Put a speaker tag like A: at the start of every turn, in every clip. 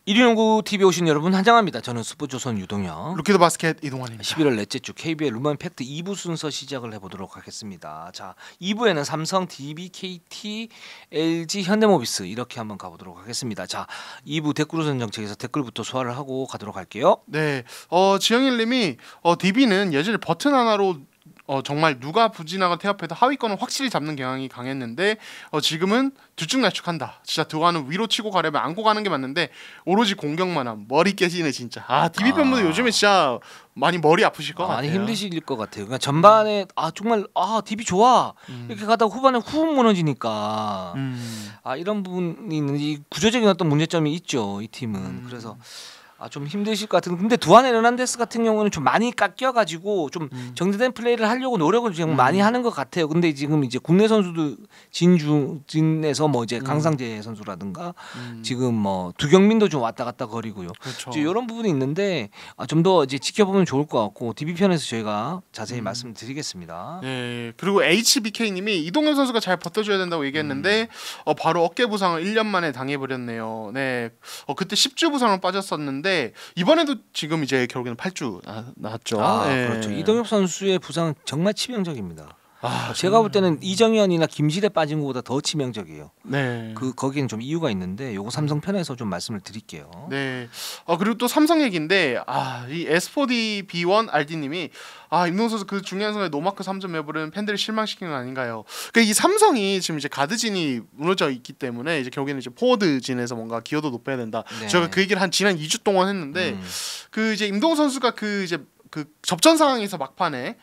A: 일요연구 TV 오신 여러분 환영합니다. 저는 스포츠조선 유동혁.
B: 루키드 바스켓 이동환입니다.
A: 11월 넷째 주 KBL 루먼 팩트 2부 순서 시작을 해보도록 하겠습니다. 자, 2부에는 삼성, DB, KT, LG, 현대모비스 이렇게 한번 가보도록 하겠습니다. 자, 2부 댓글우선 정책에서 댓글부터 소화를 하고 가도록 할게요.
B: 네, 지영일님이 DB는 예전에 버튼 하나로 정말 누가 부진하거나 태업해도 하위권을 확실히 잡는 경향이 강했는데 지금은 들쭉날쭉한다. 진짜 들어가는 위로 치고 가려면 안고 가는 게 맞는데 오로지 공격만 하면 머리 깨지네 진짜. DB 팬분들 요즘에 진짜 많이 머리 아프실 것 같아요.
A: 많이 힘드실 것 같아요. 그러니까 전반에 정말 DB 좋아 이렇게 가다가 후반에 훅 무너지니까 이런 부분이 있는 이 구조적인 어떤 문제점이 있죠. 이 팀은. 그래서 좀 힘드실 것 같은. 근데 두안 에르난데스 같은 경우는 좀 많이 깎여가지고 좀 정제된 플레이를 하려고 노력을 지금 많이 하는 것 같아요. 근데 지금 이제 국내 선수도 진에서 뭐 이제 강상재 선수라든가 지금 뭐 두경민도 좀 왔다 갔다 거리고요.
B: 그렇죠.
A: 이런 부분이 있는데 좀 더 이제 지켜보면 좋을 것 같고 DB 편에서 저희가 자세히 말씀드리겠습니다.
B: 네, 그리고 HBK님이 이동현 선수가 잘 버텨줘야 된다고 얘기했는데 바로 어깨 부상을 1년 만에 당해버렸네요. 네, 그때 10주 부상으로 빠졌었는데. 이번에도 지금 이제 결국에는 8주 나왔죠. 네.
A: 그렇죠. 이동엽 선수의 부상은 정말 치명적입니다. 제가 볼 때는 이정현이나 김실에 빠진 것보다 더 치명적이에요.
B: 네.
A: 거기는 좀 이유가 있는데 요거 삼성 편에서 좀 말씀을 드릴게요.
B: 네. 그리고 또 삼성 얘기인데 이 S4D B1 RD님이 임동현 선수 그 중요한 순간에 노마크 3점 매부는 팬들을 실망시키는 건 아닌가요? 그러니까 이 삼성이 지금 이제 가드진이 무너져 있기 때문에 이제 결국에는 이제 포워드진에서 뭔가 기여도 높여야 된다.
A: 네.
B: 제가 그 얘기를 한 지난 2주 동안 했는데 그 이제 임동현 선수가 그 접전 상황에서 막판에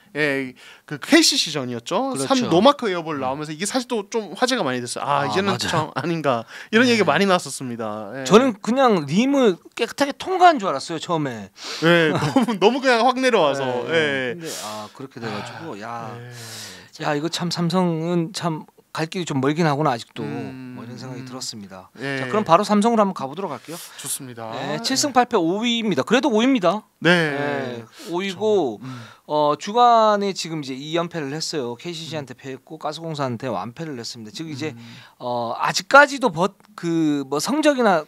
B: 그 KCC전이었죠.
A: 그렇죠.
B: 노마크 에어볼 나오면서 이게 사실 또 좀 화제가 많이 됐어요. 이제는
A: 맞아요.
B: 참 아닌가 이런 얘기가 많이 나왔었습니다.
A: 저는 그냥 림을 깨끗하게 통과한 줄 알았어요 처음에.
B: 네, 너무 그냥 확 내려와서.
A: 근데 그렇게 돼가지고 이거 참 삼성은 참 갈 길이 좀 멀긴 하구나 아직도 뭐 이런 생각이 들었습니다. 자, 그럼 바로 삼성으로 한번 가보도록 할게요.
B: 좋습니다.
A: 7승 8패 5위입니다. 그래도 5위입니다.
B: 네.
A: 5위고 주간에 지금 이제 2연패를 했어요. KCC한테 패했고 가스공사한테 완패를 했습니다. 즉 이제 아직까지도 뭐 성적이나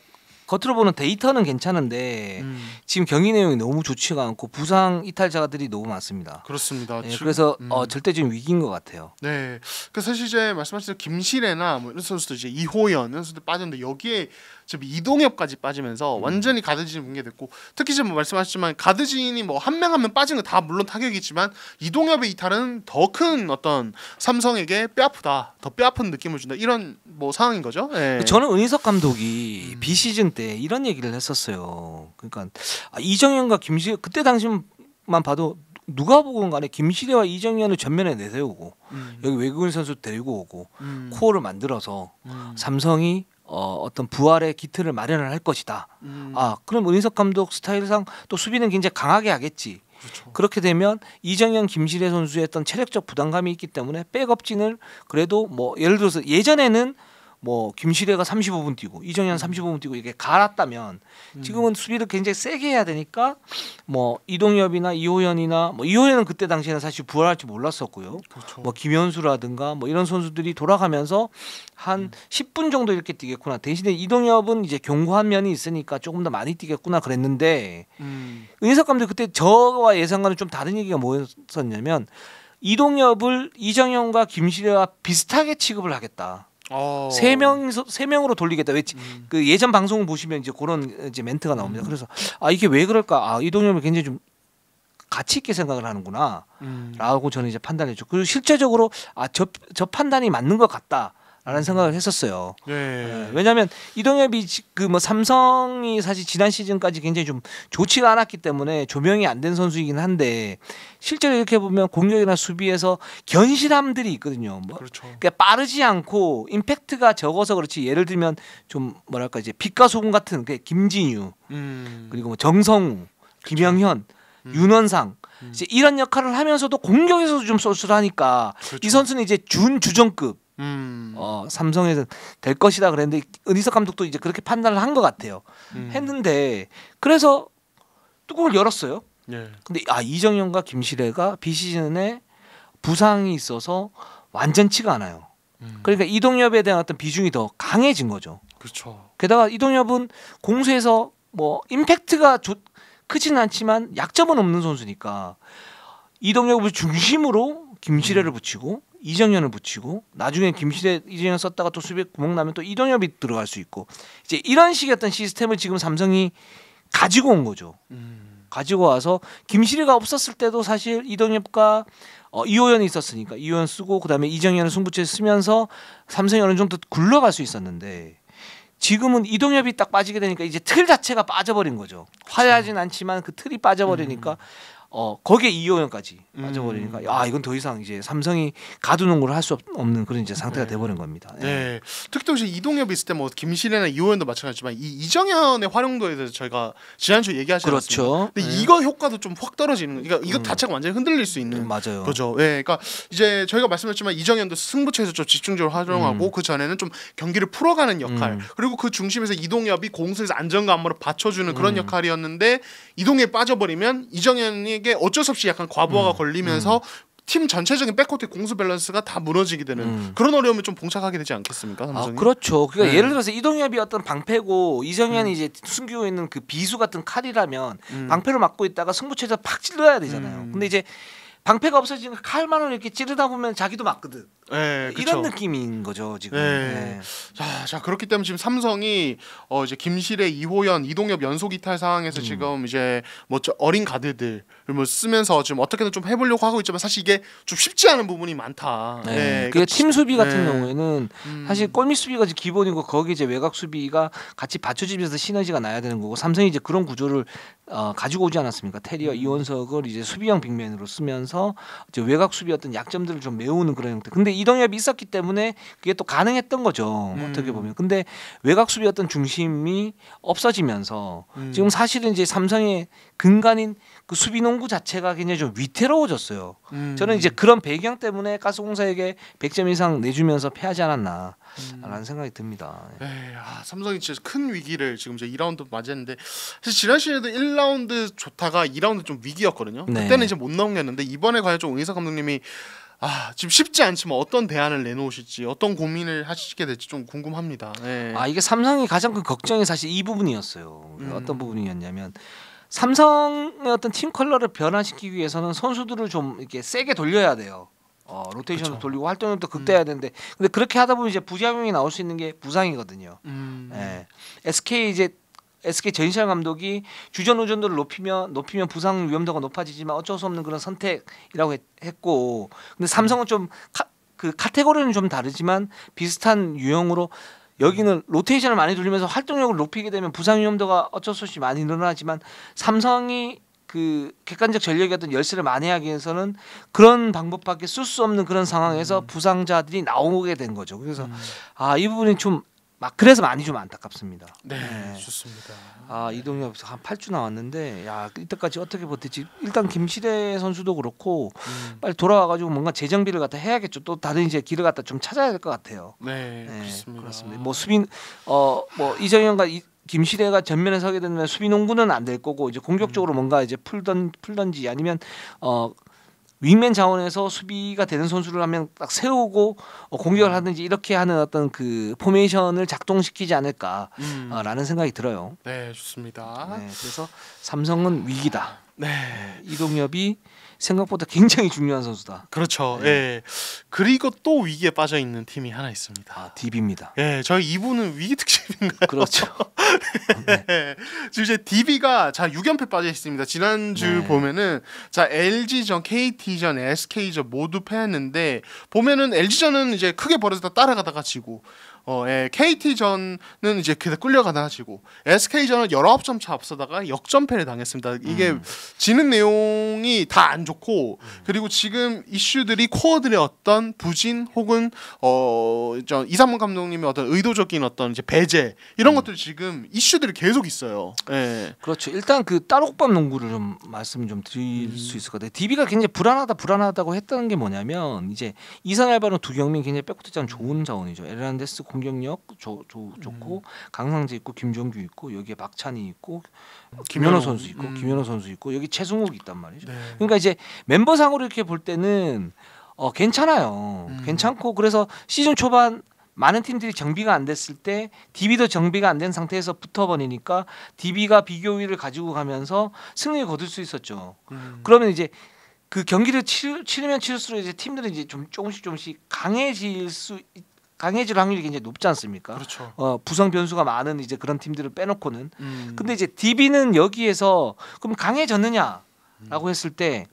A: 겉으로 보는 데이터는 괜찮은데 지금 경기 내용이 너무 좋지가 않고 부상 이탈자들이 너무 많습니다.
B: 그렇습니다.
A: 그래서 절대적인 위기인 것 같아요.
B: 네, 그 사실 이제 말씀하신 김실애나 뭐 이런 선수들 이제 이호연 이런 선수들 빠졌는데 여기에 지금 이동엽까지 빠지면서 완전히 가드진이 붕괴됐고 특히 지금 말씀하셨지만 가드진이 뭐 한 명 한 명 빠진 거 다 물론 타격이지만 이동엽의 이탈은 더 큰 어떤 삼성에게 뼈아프다, 더 뼈아픈 느낌을 준다 이런 뭐 상황인 거죠. 네.
A: 저는 은희석 감독이 비시즌 때 이런 얘기를 했었어요. 그러니까 이정현과 김실 그때 당시만 봐도 누가 보건 간에 김실애와 이정현을 전면에 내세우고 여기 외국인 선수 데리고 오고 코어를 만들어서 삼성이 어떤 부활의 기틀을 마련을 할 것이다. 그럼 은희석 감독 스타일상 또 수비는 굉장히 강하게 하겠지.
B: 그렇죠.
A: 그렇게 되면 이정현, 김실애 선수의 어떤 체력적 부담감이 있기 때문에 백업진을 그래도 뭐 예를 들어서 예전에는 뭐 김실애가 35분 뛰고 이정현 35분 뛰고 이게 갈았다면 지금은 수비를 굉장히 세게 해야 되니까 뭐 이동엽이나 이호연이나 뭐 이호연은 그때 당시에는 사실 부활할지 몰랐었고요.
B: 그렇죠.
A: 뭐 김현수라든가 뭐 이런 선수들이 돌아가면서 한 10분 정도 이렇게 뛰겠구나. 대신에 이동엽은 이제 경고한 면이 있으니까 조금 더 많이 뛰겠구나 그랬는데 은희석 감독 그때 저와 예상과는 좀 다른 얘기가 뭐였었냐면 이동엽을 이정현과 김실애와 비슷하게 취급을 하겠다. 세 명으로 돌리겠다. 그 예전 방송을 보시면 이제 그런 이제 멘트가 나옵니다. 그래서 이게 왜 그럴까? 이동엽을 굉장히 좀 가치 있게 생각을 하는구나라고 저는 이제 판단했죠. 그리고 실제적으로 저 판단이 맞는 것 같다라는 생각을 했었어요.
B: 네.
A: 왜냐하면 이동엽이 그 뭐 삼성이 사실 지난 시즌까지 굉장히 좀 좋지가 않았기 때문에 조명이 안 된 선수이긴 한데 실제로 이렇게 보면 공격이나 수비에서 견실함들이 있거든요.
B: 그렇죠.
A: 그러니까 빠르지 않고 임팩트가 적어서 그렇지. 예를 들면 좀 뭐랄까 이제 빛과 소금 같은 김진유 그리고 뭐 정성우, 김영현, 윤원상 이제 이런 역할을 하면서도 공격에서도 좀 쏠쏠하니까
B: 그렇죠.
A: 이 선수는 이제 주전급 삼성에서 될 것이다 그랬는데 은희석 감독도 이제 그렇게 판단을 한 것 같아요. 했는데 그래서 뚜껑을 열었어요.
B: 네.
A: 근데 이정현과 김실애가 비시즌에 부상이 있어서 완전치가 않아요. 그러니까 이동엽에 대한 어떤 비중이 더 강해진 거죠.
B: 그렇죠.
A: 게다가 이동엽은 공수에서 뭐 임팩트가 크지는 않지만 약점은 없는 선수니까 이동엽을 중심으로 김시래를 붙이고 이정현을 붙이고 나중에 김시래 이정현 썼다가 또 수비에 구멍 나면 또 이동엽이 들어갈 수 있고 이제 이런 식의 어떤 시스템을 지금 삼성이 가지고 온 거죠. 가지고 와서 김시래가 없었을 때도 사실 이동엽과 이호연이 있었으니까 이호연 쓰고 그다음에 이정현을 승부처에 쓰면서 삼성이 어느 정도 굴러갈 수 있었는데 지금은 이동엽이 딱 빠지게 되니까 이제 틀 자체가 빠져버린 거죠. 화려하진 않지만 그 틀이 빠져버리니까 거기에 이호연까지 빠져버리니까 야 이건 더 이상 이제 삼성이 가두는 걸 할 수 없는 그런 이제 상태가 돼버린 겁니다.
B: 네. 특히 또 이동엽이 있을 때 뭐 김시래나 이호연도 마찬가지지만 이 이정현의 활용도에 대해서 저희가 지난주에 얘기하지 않았습니까?
A: 그렇죠.
B: 근데 이거 효과도 좀 확 떨어지는 그러니까 이거 자체가 완전히 흔들릴 수 있는
A: 맞아요.
B: 거죠. 네. 그러니까 이제 저희가 말씀드렸지만 이정현도 승부처에서 좀 집중적으로 활용하고 그 전에는 좀 경기를 풀어가는 역할 그리고 그 중심에서 이동엽이 공수에서 안정감으로 받쳐주는 그런 역할이었는데 이동엽이 빠져버리면 이정현에게 어쩔 수 없이 약간 과부하가 걸리면서 팀 전체적인 백코트의 공수 밸런스가 다 무너지게 되는 그런 어려움을 좀 봉착하게 되지 않겠습니까? 삼성이?
A: 그렇죠. 그러니까 예를 들어서 이동엽이 어떤 방패고 이정현이 이제 숨기고 있는 그 비수 같은 칼이라면 방패를 막고 있다가 승부처에서 팍 찔러야 되잖아요. 근데 이제 방패가 없어지니까 칼만으로 이렇게 찌르다 보면 자기도 맞거든.
B: 네,
A: 이런 느낌인 거죠 지금.
B: 네. 자 그렇기 때문에 지금 삼성이 이제 김시래, 이호연, 이동엽 연속 이탈 상황에서 지금 이제 뭐 어린 가드들을 뭐 쓰면서 지금 어떻게든 좀 해보려고 하고 있지만 사실 이게 좀 쉽지 않은 부분이 많다.
A: 네. 그 팀 수비 같은 경우에는 사실 골밑 수비가 기본이고 거기 이제 외곽 수비가 같이 받쳐지면서 시너지가 나야 되는 거고 삼성이 이제 그런 구조를 가지고 오지 않았습니까? 테리와 이원석을 이제 수비형 빅맨으로 쓰면서 이제 외곽 수비 어떤 약점들을 좀 메우는 그런 형태. 근데 이동엽이 있었기 때문에 그게 또 가능했던 거죠. 어떻게 보면. 근데 외곽 수비 어떤 중심이 없어지면서 지금 사실은 이제 삼성의 근간인 그 수비 농구 자체가 굉장히 좀 위태로워졌어요. 저는 이제 그런 배경 때문에 가스공사에게 100점 이상 내주면서 패하지 않았나라는 생각이 듭니다.
B: 삼성이 진짜 큰 위기를 지금 이제 2라운드 맞이했는데 사실 지난 시즌에도 1라운드 좋다가 2라운드 좀 위기였거든요.
A: 네.
B: 그때는 이제 못 넘겼는데 이번에 과연 좀 은희석 감독님이 지금 쉽지 않지만 어떤 대안을 내놓으실지 어떤 고민을 하시게 될지 좀 궁금합니다. 네.
A: 이게 삼성이 가장 큰 걱정이 사실 이 부분이었어요. 어떤 부분이었냐면 삼성의 어떤 팀 컬러를 변화시키기 위해서는 선수들을 좀 이렇게 세게 돌려야 돼요. 로테이션도
B: 그쵸.
A: 돌리고 활동량도 극대화해야 되는데 근데 그렇게 하다 보면 이제 부작용이 나올 수 있는 게 부상이거든요. SK 전시환 감독이 주전 의존도를 높이면 부상 위험도가 높아지지만 어쩔 수 없는 그런 선택이라고 했고 근데 삼성은 좀 그 카테고리는 좀 다르지만 비슷한 유형으로 여기는 로테이션을 많이 돌리면서 활동력을 높이게 되면 부상 위험도가 어쩔 수 없이 많이 늘어나지만 삼성이 그 객관적 전력의 어떤 열세를 만회하기 위해서는 그런 방법밖에 쓸 수 없는 그런 상황에서 부상자들이 나오게 된 거죠. 그래서 이 부분이 좀 그래서 많이 좀 안타깝습니다.
B: 네. 좋습니다.
A: 이동엽 한 8주 나왔는데 이때까지 어떻게 버텼지. 일단 김시래 선수도 그렇고 빨리 돌아와가지고 뭔가 재정비를 갖다 해야겠죠. 또 다른 이제 길을 갖다 좀 찾아야 될 것 같아요.
B: 네, 그렇습니다.
A: 그렇습니다. 뭐 수빈 뭐 이정현과 김시래가 전면에 서게 되면 수비 농구는 안 될 거고 이제 공격적으로 뭔가 이제 풀던지 아니면 윙맨 자원에서 수비가 되는 선수를 하면 딱 세우고 공격을 하든지 이렇게 하는 어떤 그 포메이션을 작동시키지 않을까라는 생각이 들어요.
B: 네, 좋습니다.
A: 그래서 삼성은 위기다.
B: 네.
A: 이동엽이 생각보다 굉장히 중요한 선수다.
B: 그렇죠. 예. 그리고 또 위기에 빠져 있는 팀이 하나 있습니다.
A: DB입니다.
B: 예, 저희 2부는 위기 특집인가요?
A: 그렇죠.
B: 지금 이제 DB가 6연패 빠져 있습니다. 지난주 보면은 LG전, KT전, SK전 모두 패했는데 보면은 LG전은 이제 크게 벌어졌다 따라가다가 지고 KT전은 이제 계속 끌려가다가 지고 SK전은 19점 차 앞서다가 역전패를 당했습니다. 이게 지는 내용이 다 안 좋고 그리고 지금 이슈들이 코어들의 어떤 부진 혹은 이상문 감독님의 어떤 의도적인 어떤 이제 배제 이런 것들이 지금 이슈들이 계속 있어요. 예.
A: 그렇죠. 일단 그 따록밥 농구를 좀 말씀 좀 드릴 수 있을 것 같아요. DB가 굉장히 불안하다고 했던 게 뭐냐면 이제 이산 알바로 두경민 굉장히 백코트 자원 좋은 자원이죠. 에르난데스 공격력 좋고 강상재 있고 김종규 있고 여기에 박찬희 있고 김현호 선수 있고 김현호 선수 있고 여기 최승욱이 있단 말이죠.
B: 네.
A: 그러니까 이제 멤버상으로 이렇게 볼 때는 괜찮아요. 괜찮고 그래서 시즌 초반 많은 팀들이 정비가 안 됐을 때 DB도 정비가 안 된 상태에서 붙어버리니까 DB가 비교위를 가지고 가면서 승리를 거둘 수 있었죠. 그러면 이제 그 경기를 치르면 치를수록 이제 팀들은 이제 좀 조금씩 강해질 확률이 굉장히 높지 않습니까?
B: 그렇죠.
A: 부상 변수가 많은 이제 그런 팀들을 빼놓고는. 근데 이제 DB는 여기에서 그럼 강해졌느냐라고 했을 때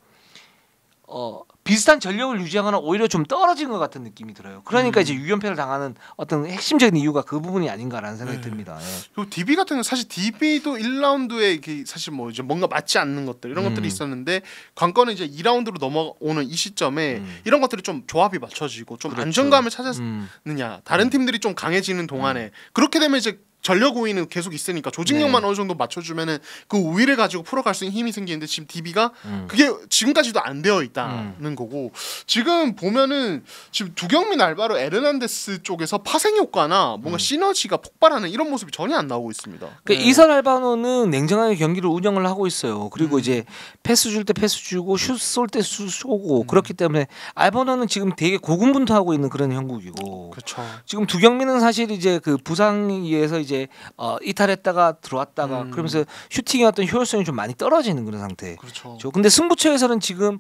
A: 비슷한 전력을 유지하거나 오히려 좀 떨어진 것 같은 느낌이 들어요. 그러니까 이제 6연패를 당하는 어떤 핵심적인 이유가 그 부분이 아닌가라는 생각이 듭니다. 예.
B: 그리고 DB 같은 경우 사실 DB도 1라운드에 사실 뭐 이제 뭔가 맞지 않는 것들 이런 것들이 있었는데 관건은 이제 2라운드로 넘어오는 이 시점에 이런 것들이 좀 조합이 맞춰지고 좀
A: 그렇죠.
B: 안정감을 찾았느냐. 다른 팀들이 좀 강해지는 동안에 그렇게 되면 이제 전력 우위는 계속 있으니까 조직력만 어느 정도 맞춰주면은 그 우위를 가지고 풀어갈 수 있는 힘이 생기는데 지금 DB가 그게 지금까지도 안 되어 있다는 거고 지금 보면은 지금 두경민 알바로 에르난데스 쪽에서 파생 효과나 뭔가 시너지가 폭발하는 이런 모습이 전혀 안 나오고 있습니다.
A: 그러니까 이선 알바노는 냉정하게 경기를 운영을 하고 있어요. 그리고 이제 패스 줄 때 패스 주고 슛 쏠 때 슛 쏘고 그렇기 때문에 알바노는 지금 되게 고군분투하고 있는 그런 형국이고.
B: 그렇죠.
A: 지금 두경민은 사실 이제 그 부상에 의해서 이제 이탈했다가 들어왔다가 그러면서 슈팅의 어떤 효율성이 좀 많이 떨어지는 그런 상태.
B: 그렇죠.
A: 근데 승부처에서는 지금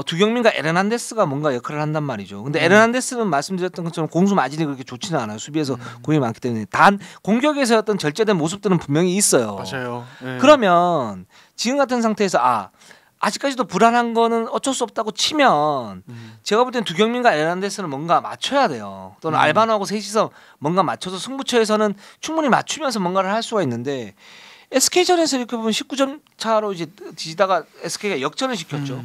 A: 두경민과 에르난데스가 뭔가 역할을 한단 말이죠. 근데 에르난데스는 말씀드렸던 것처럼 공수 마진이 그렇게 좋지는 않아요. 수비에서 고민이 많기 때문에 단 공격에서 어떤 절제된 모습들은 분명히 있어요.
B: 맞아요. 네.
A: 그러면 지금 같은 상태에서 아직까지도 불안한 거는 어쩔 수 없다고 치면 제가 볼 땐 두경민과 에르난데스는 뭔가 맞춰야 돼요. 또는 알바노하고 셋이서 뭔가 맞춰서 승부처에서는 충분히 맞추면서 뭔가를 할 수가 있는데 SK전에서 이렇게 보면 19점 차로 이제 뒤지다가 SK가 역전을 시켰죠.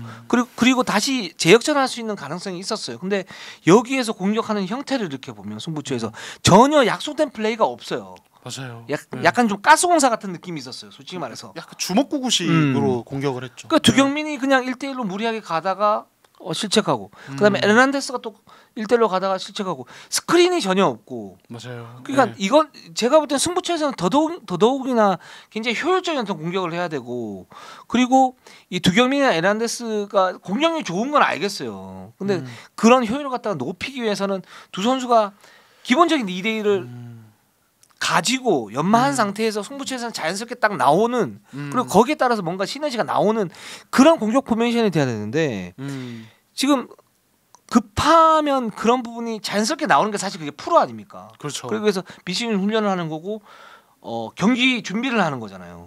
A: 그리고 다시 재역전할 수 있는 가능성이 있었어요. 근데 여기에서 공격하는 형태를 이렇게 보면 승부처에서 전혀 약속된 플레이가 없어요.
B: 맞아요.
A: 약간 좀 가스공사 같은 느낌이 있었어요. 솔직히 말해서.
B: 약간 주먹구구식으로 공격을 했죠.
A: 그러니까 두경민이 그냥 1대1로 무리하게 가다가 실책하고 그다음에 에르난데스가 또 1대1로 가다가 실책하고 스크린이 전혀 없고.
B: 맞아요.
A: 그러니까 이건 제가 볼 땐 승부처에서는 더더욱이나 굉장히 효율적인 어떤 공격을 해야 되고 그리고 이 두경민이나 에르난데스가 공격력이 좋은 건 알겠어요. 근데 그런 효율을 갖다가 높이기 위해서는 두 선수가 기본적인 2대1을 가지고 연마한 상태에서 승부처에서는 자연스럽게 딱 나오는 그리고 거기에 따라서 뭔가 시너지가 나오는 그런 공격 포메이션이 돼야 되는데 지금 급하면 그런 부분이 자연스럽게 나오는 게 사실 그게 프로 아닙니까?
B: 그렇죠.
A: 그래서 비시즌 훈련을 하는 거고 경기 준비를 하는 거잖아요.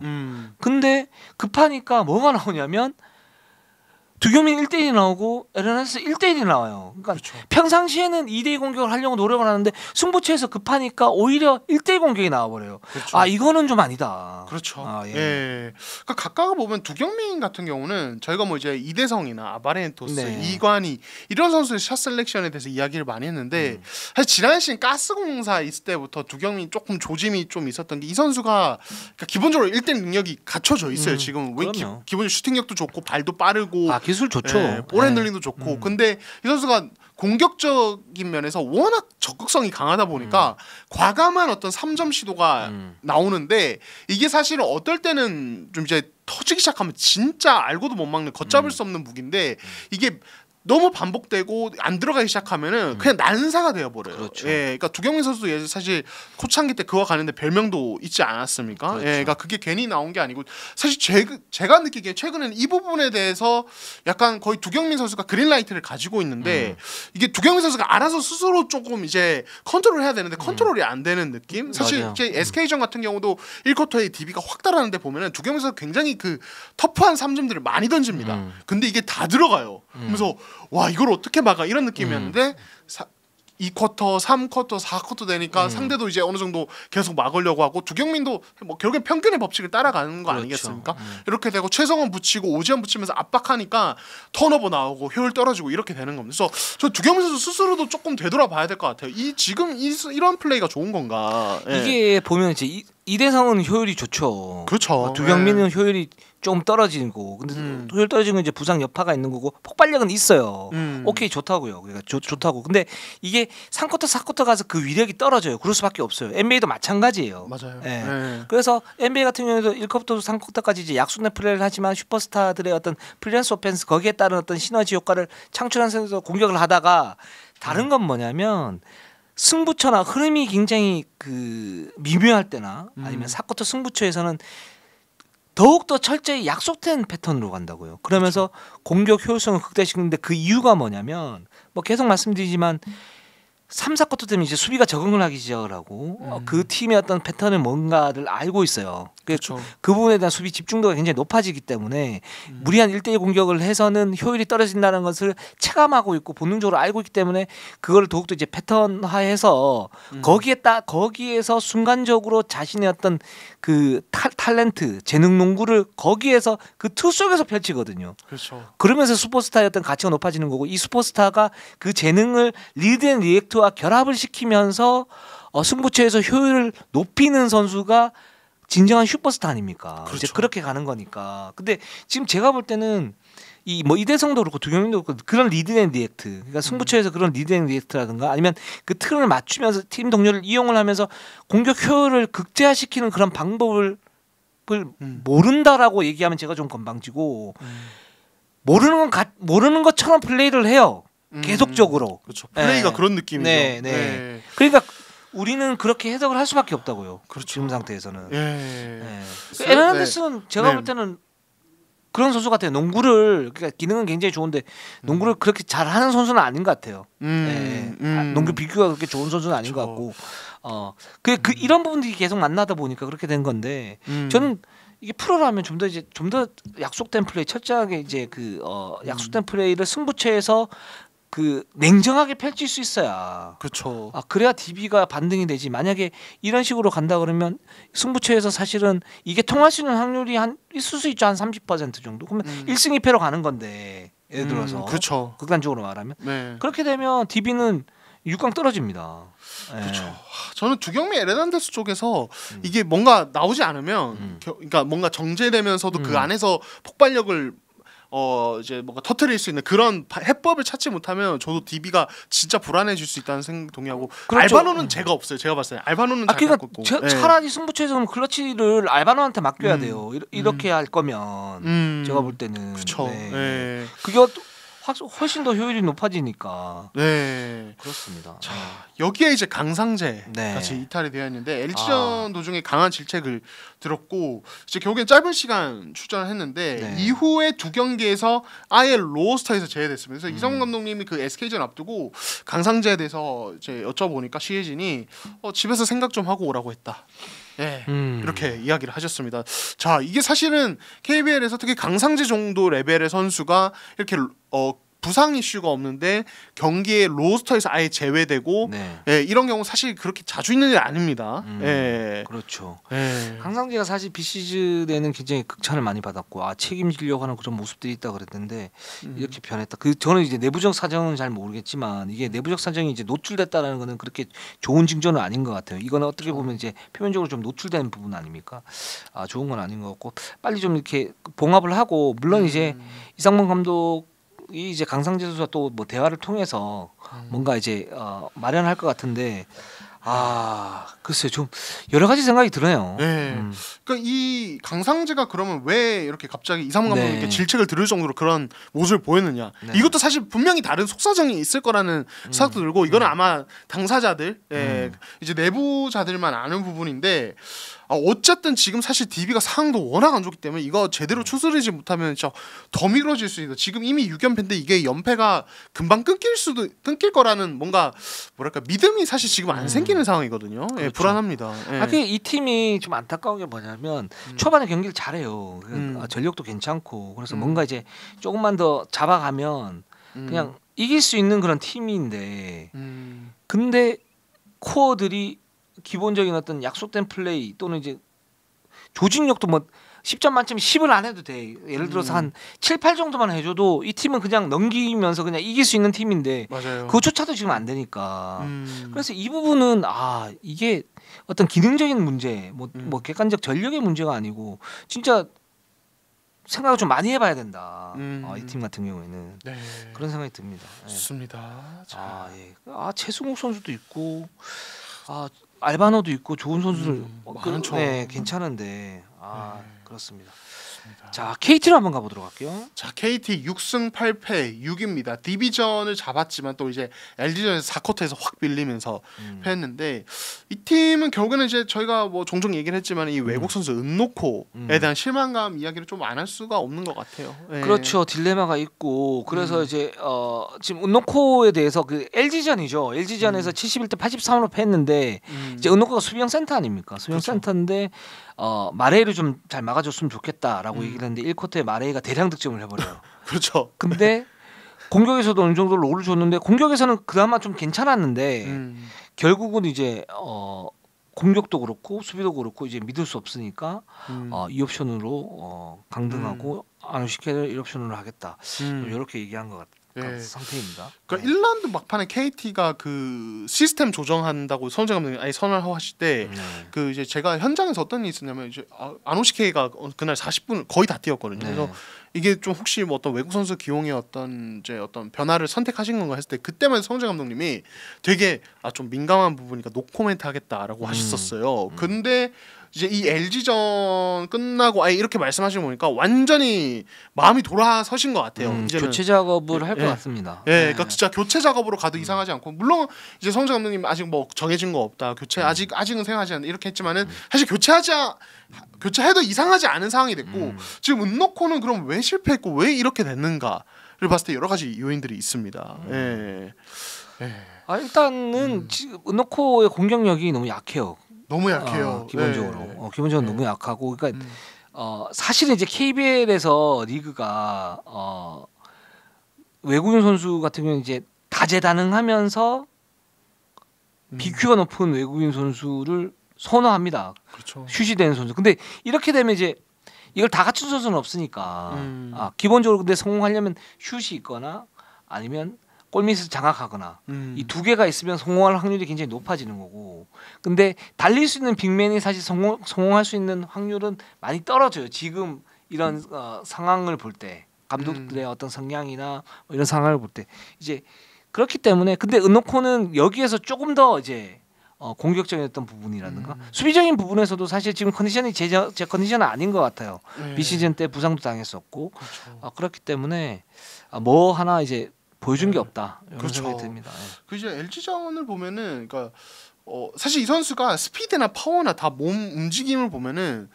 A: 근데 급하니까 뭐가 나오냐면 두경민 1대1이 나오고 에르난데스 1대1이 나와요. 그러니까
B: 그렇죠.
A: 평상시에는 2대2 공격을 하려고 노력을 하는데 승부처에서 급하니까 오히려 1대1 공격이 나와버려요.
B: 그렇죠.
A: 이거는 좀 아니다.
B: 그렇죠.
A: 예.
B: 예. 그러니까 각각 보면 두경민 같은 경우는 저희가 뭐 이제 이대성이나 아바렌토스,
A: 네.
B: 이관희 이런 선수의 샷 셀렉션에 대해서 이야기를 많이 했는데 사실 지난 시즌 가스공사 있을 때부터 두경민 조금 조짐이 좀 있었던 게 이 선수가 그러니까 기본적으로 1대1 능력이 갖춰져 있어요. 지금 기본적으로 슈팅력도 좋고 발도 빠르고
A: 기술 좋죠.
B: 예, 볼 핸들링도 좋고 근데 이 선수가 공격적인 면에서 워낙 적극성이 강하다 보니까 과감한 어떤 3점 시도가 나오는데 이게 사실은 어떨 때는 좀 이제 터지기 시작하면 진짜 알고도 못 막는 걷잡을 수 없는 무기인데 이게 너무 반복되고 안 들어가기 시작하면은 그냥 난사가 되어버려요.
A: 그렇죠.
B: 예, 그러니까 두경민 선수도 예전 사실 초창기 때 그와 관련된 별명도 있지 않았습니까?
A: 그렇죠.
B: 예, 그러니까 그게 괜히 나온 게 아니고 사실 제가 느끼기에 최근에는 이 부분에 대해서 약간 거의 두경민 선수가 그린라이트를 가지고 있는데 이게 두경민 선수가 알아서 스스로 조금 이제 컨트롤해야 되는데 컨트롤이 안 되는 느낌? 사실
A: 맞아요.
B: 이제 SK전 같은 경우도 1쿼터에 DB가 확 달하는데 보면은 두경민 선수가 굉장히 그 터프한 3점들을 많이 던집니다. 근데 이게 다 들어가요. 그래서 와 이걸 어떻게 막아 이런 느낌이었는데 2쿼터, 3쿼터, 4쿼터 되니까 상대도 이제 어느 정도 계속 막으려고 하고 두경민도 뭐 결국엔 평균의 법칙을 따라가는 거
A: 그렇죠.
B: 아니겠습니까? 이렇게 되고 최성원 붙이고 오지환 붙이면서 압박하니까 턴오버 나오고 효율 떨어지고 이렇게 되는 겁니다. 그래서 저 두경민 선수 스스로도 조금 되돌아봐야 될 것 같아요. 지금 이런 플레이가 좋은 건가? 예.
A: 이게 보면 이제 이대성은 효율이 좋죠.
B: 그렇죠.
A: 두경민은 효율이 좀 떨어지고 근데 효율 떨어지는 건 이제 부상 여파가 있는 거고 폭발력은 있어요. 오케이 좋다고요. 그러니까 좋다고. 근데 이게 3쿼터 4쿼터 가서 그 위력이 떨어져요. 그럴 수밖에 없어요. NBA도 마찬가지예요.
B: 맞아요.
A: 예.
B: 네.
A: 그래서 NBA 같은 경우에도 1쿼터부터 3쿼터까지 이제 약속된 플레이를 하지만 슈퍼스타들의 어떤 프리랜서 오펜스 거기에 따른 어떤 시너지 효과를 창출하면서 공격을 하다가 다른 건 뭐냐면 승부처나 흐름이 굉장히 그 미묘할 때나 아니면 사쿼터 승부처에서는 더욱더 철저히 약속된 패턴으로 간다고요. 그러면서 공격 효율성을 극대화시키는데 그 이유가 뭐냐면 뭐 계속 말씀드리지만 3, 4쿼터 되면 이제 수비가 적응을 하기 시작을 하고 그 팀의 어떤 패턴을 뭔가를 알고 있어요.
B: 그렇죠.
A: 그 부분에 대한 수비 집중도가 굉장히 높아지기 때문에 무리한 1대1 공격을 해서는 효율이 떨어진다는 것을 체감하고 있고 본능적으로 알고 있기 때문에 그걸 더욱더 이제 패턴화해서 거기에서 순간적으로 자신의 어떤 그 탤런트, 재능 농구를 거기에서 그 틀 속에서 펼치거든요.
B: 그렇죠.
A: 그러면서 슈퍼스타의 어떤 가치가 높아지는 거고 이 슈퍼스타가 그 재능을 리드 앤 리액트와 결합을 시키면서 승부처에서 효율을 높이는 선수가 진정한 슈퍼스타 아닙니까?
B: 그렇죠.
A: 이제 그렇게 가는 거니까. 근데 지금 제가 볼 때는 뭐 이대성도 그렇고 두경민도 그렇고 그런 리드 앤 리액트, 그러니까 승부처에서 그런 리드 앤 리액트라든가 아니면 그 틀을 맞추면서 팀 동료를 이용을 하면서 공격 효율을 극대화시키는 그런 방법을 모른다라고 얘기하면 제가 좀 건방지고 모르는 것처럼 플레이를 해요. 계속적으로.
B: 그렇죠. 플레이가
A: 네.
B: 그런 느낌이죠.
A: 네, 네. 그러니까 우리는 그렇게 해석을 할 수밖에 없다고요.
B: 그렇죠.
A: 지금 상태에서는.
B: 예.
A: 네. 에르난데스는 제가
B: 네.
A: 볼 때는 그런 선수 같아요. 농구를 그러니까 기능은 굉장히 좋은데 농구를 그렇게 잘하는 선수는 아닌 것 같아요. 농구 비교가 그렇게 좋은 선수는 아닌 것 같고, 이런 부분들이 계속 만나다 보니까 그렇게 된 건데, 저는 이게 프로라면 좀 더 약속된 플레이, 철저하게 이제 약속된 플레이를 승부처에서 그 냉정하게 펼칠 수 있어야.
B: 그렇죠.
A: 그래야 DB가 반등이 되지. 만약에 이런 식으로 간다 그러면 승부처에서 사실은 이게 통할 수 있는 확률이 있을 수 있죠. 한 30% 정도. 그러면 1승 2패로 가는 건데. 예를 들어서.
B: 그렇죠.
A: 극단적으로 말하면.
B: 네.
A: 그렇게 되면 DB는 6강 떨어집니다.
B: 그렇죠. 저는 두경미 에르난데스 쪽에서 이게 뭔가 나오지 않으면 그러니까 뭔가 정제되면서도 그 안에서 폭발력을 이제 뭔가 터트릴 수 있는 그런 해법을 찾지 못하면 저도 DB가 진짜 불안해질 수 있다는 생각 동의하고. 그렇죠. 알바노는 제가 없어요. 제가 봤어요. 알바노는 잘
A: 그러니까
B: 갖고
A: 차라리 승부처에서는 클러치를 알바노한테 맡겨야 돼요. 이렇게 할 거면 제가 볼 때는.
B: 그렇죠. 네.
A: 그게 훨씬 더 효율이 높아지니까.
B: 네.
A: 그렇습니다.
B: 자, 여기에 이제 강상재
A: 네.
B: 같이 이탈이 되어 있는데 LG전 도중에 강한 질책을 들었고 이제 결국엔 짧은 시간 출전을 했는데 이후에 두 경기에서 아예 로스터에서 제외됐습니다. 그래서 이성훈 감독님이 그 SK전 앞두고 강상재에 대해서 이제 여쭤보니까 시혜진이 집에서 생각 좀 하고 오라고 했다. 예, 이렇게 이야기를 하셨습니다. 자, 이게 사실은 KBL에서 특히 강상재 정도 레벨의 선수가 이렇게 부상 이슈가 없는데 경기에 로스터에서 아예 제외되고 예, 이런 경우 사실 그렇게 자주 있는 일 아닙니다. 예.
A: 그렇죠.
B: 예.
A: 강상재가 사실 비시즌에는 굉장히 극찬을 많이 받았고 책임지려고 하는 그런 모습들이 있다 그랬는데 이렇게 변했다. 저는 이제 내부적 사정은 잘 모르겠지만 이게 내부적 사정이 이제 노출됐다라는 거는 그렇게 좋은 징조는 아닌 것 같아요. 이거는 어떻게 보면 이제 표면적으로 좀 노출된 부분 아닙니까? 좋은 건 아닌 것 같고 빨리 좀 이렇게 봉합을 하고 물론 이제 이상문 감독 이 이제 강상재 선수와 또 뭐 대화를 통해서 뭔가 이제 마련할 것 같은데 글쎄요 좀 여러 가지 생각이 드네요.
B: 네. 그러니까 이 강상재가 그러면 왜 이렇게 갑자기 이상문 감독님께 질책을 들을 정도로 그런 모습을 보였느냐? 이것도 사실 분명히 다른 속사정이 있을 거라는 생각도 들고 이거는 아마 당사자들, 이제 내부자들만 아는 부분인데. 어쨌든 지금 사실 DB가 상황도 워낙 안 좋기 때문에 이거 제대로 추스르지 못하면 진짜 더 미끄러질 수 있다. 지금 이미 6연패인데 이게 연패가 금방 끊길 거라는 뭔가 뭐랄까 믿음이 사실 지금 안 생기는 상황이거든요. 그렇죠. 예, 불안합니다. 예.
A: 이 팀이 좀 안타까운 게 뭐냐면 초반에 경기를 잘해요. 전력도 괜찮고 그래서 뭔가 이제 조금만 더 잡아가면 그냥 이길 수 있는 그런 팀인데 근데 코어들이 기본적인 어떤 약속된 플레이 또는 이제 조직력도 뭐 10점 만점에 10을 안 해도 돼. 예를 들어서 한 7, 8 정도만 해줘도 이 팀은 그냥 넘기면서 그냥 이길 수 있는 팀인데
B: 맞아요.
A: 그거조차도 지금 안 되니까. 그래서 이 부분은 이게 어떤 기능적인 문제, 뭐 객관적 전력의 문제가 아니고 진짜 생각을 좀 많이 해봐야 된다. 이 팀 같은 경우에는 그런 생각이 듭니다.
B: 좋습니다.
A: 최승욱 선수도 있고. 알바노도 있고 좋은 선수들
B: 많죠.
A: 괜찮은데 그렇습니다.
B: 그렇습니다.
A: 자, KT로 한번 가보도록 할게요.
B: 자, KT 6승 8패 6입니다. 디비전을 잡았지만 또 이제 LG전에서 4쿼터에서 확 밀리면서 패했는데 이 팀은 결국에는 이제 저희가 뭐 종종 얘기를 했지만 이 외국 선수 은노코에 대한 실망감 이야기를 좀 안 할 수가 없는 것 같아요. 네.
A: 그렇죠. 딜레마가 있고 그래서 이제 지금 은노코에 대해서 그 LG전이죠. LG전에서 71대 83으로 패했는데 이제 은노코가 수비형 센터 아닙니까? 수비형
B: 그렇죠.
A: 센터인데 마레이를 좀 잘 막아줬으면 좋겠다라고 얘기를 했는데 1쿼터에 마레이가 대량 득점을 해버려요.
B: 그렇죠.
A: 근데 공격에서도 어느 정도 롤을 줬는데 공격에서는 그나마 좀 괜찮았는데 결국은 이제 공격도 그렇고 수비도 그렇고 이제 믿을 수 없으니까 이 옵션으로 강등하고 아누시케를 1옵션으로 하겠다. 이렇게 얘기한 것 같아요.
B: 예.
A: 상태입니다.
B: 그러니까 1라운드 막판에 KT가 그 시스템 조정한다고 선재 감독이 아예 선언을 하실 때 그 이제 제가 현장에서 어떤 일이 있었냐면 이제 아노시케이가 그날 40분을 거의 다 뛰었거든요. 그래서 이게 좀 혹시 뭐 어떤 외국 선수 기용의 어떤 변화를 선택하신 건가 했을 때 그때만 선재 감독님이 되게 좀 민감한 부분이니까 노코멘트 하겠다라고 하셨었어요. 근데 이제 이 LG전 끝나고 아예 이렇게 말씀하시는 거 보니까 완전히 마음이 돌아서신 것 같아요. 이제는
A: 교체 작업을 할 것 같습니다.
B: 그러니까 진짜 교체 작업으로 가도 이상하지 않고 물론 이제 성재 감독님 아직 뭐 정해진 거 없다. 교체 아직은 생각하지 않는다 이렇게 했지만은 사실 교체해도 이상하지 않은 상황이 됐고 지금 은노코는 그럼 왜 실패했고 왜 이렇게 됐는가를 봤을 때 여러 가지 요인들이 있습니다.
A: 일단은 지금 은노코의 공격력이 너무 약해요.
B: 너무 약해요.
A: 기본적으로 기본적으로 너무 약하고 그러니까 사실은 이제 KBL에서 리그가 외국인 선수 같은 경우는 이제 다재다능하면서 BQ가 높은 외국인 선수를 선호합니다.
B: 그렇죠.
A: 슛이 되는 선수. 근데 이렇게 되면 이제 이걸 다 갖춘 선수는 없으니까 기본적으로 근데 성공하려면 슛이 있거나 아니면 골밑에서 장악하거나 이 두 개가 있으면 성공할 확률이 굉장히 높아지는 거고 근데 달릴 수 있는 빅맨이 사실 성공할 수 있는 확률은 많이 떨어져요. 지금 이런 상황을 볼 때 감독들의 어떤 성향이나 뭐 이런 상황을 볼 때 이제 그렇기 때문에 근데 은노코는 여기에서 조금 더 이제 공격적인 어떤 부분이라든가 수비적인 부분에서도 사실 지금 컨디션이 제 컨디션은 아닌 것 같아요. 비시즌 때 부상도 당했었고
B: 그렇죠.
A: 그렇기 때문에 뭐 하나 이제 보여준 게 없다 이런
B: 그렇죠.
A: 생각이 듭니다.
B: 그 이제 LG전을 보면은 그러니까 사실 이 선수가 스피드나 파워나 다 몸 움직임을 보면은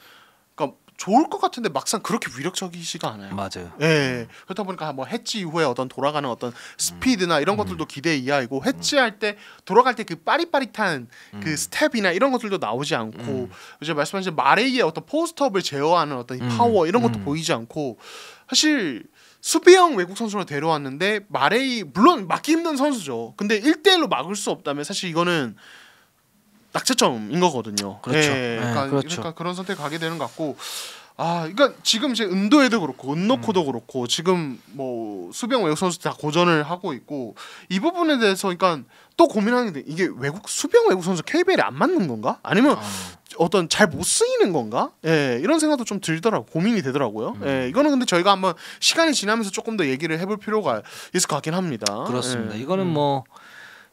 B: 그러니까 좋을 것 같은데 막상 그렇게 위력적이지가 않아요.
A: 맞아요.
B: 그렇다 보니까 뭐 해치 이후에 어떤 돌아가는 어떤 스피드나 이런 것들도 기대 이하이고 해치할 때 돌아갈 때 그 빠릿빠릿한 그 스텝이나 이런 것들도 나오지 않고 이제 말씀하신 마레이의 어떤 포스트업을 제어하는 어떤 이 파워 이런 것도 보이지 않고 사실 수비형 외국 선수로 데려왔는데 마레이 물론 막기 힘든 선수죠. 근데 1대1로 막을 수 없다면 사실 이거는 낙제점인 거거든요.
A: 그렇죠.
B: 그러니까 그런 선택 가게 되는 것 같고 그러니까 지금 이제 은도에도 그렇고 은노코도 그렇고 지금 뭐 수비형 외국 선수 다 고전을 하고 있고 이 부분에 대해서 그러니까 또 고민하는 게 이게 수비형 외국 선수 KBL에 안 맞는 건가? 아니면 어떤 잘 못 쓰이는 건가? 이런 생각도 좀 들더라고 고민이 되더라고요. 이거는 근데 저희가 한번 시간이 지나면서 조금 더 얘기를 해볼 필요가 있을 것 같긴 합니다.
A: 그렇습니다. 이거는 뭐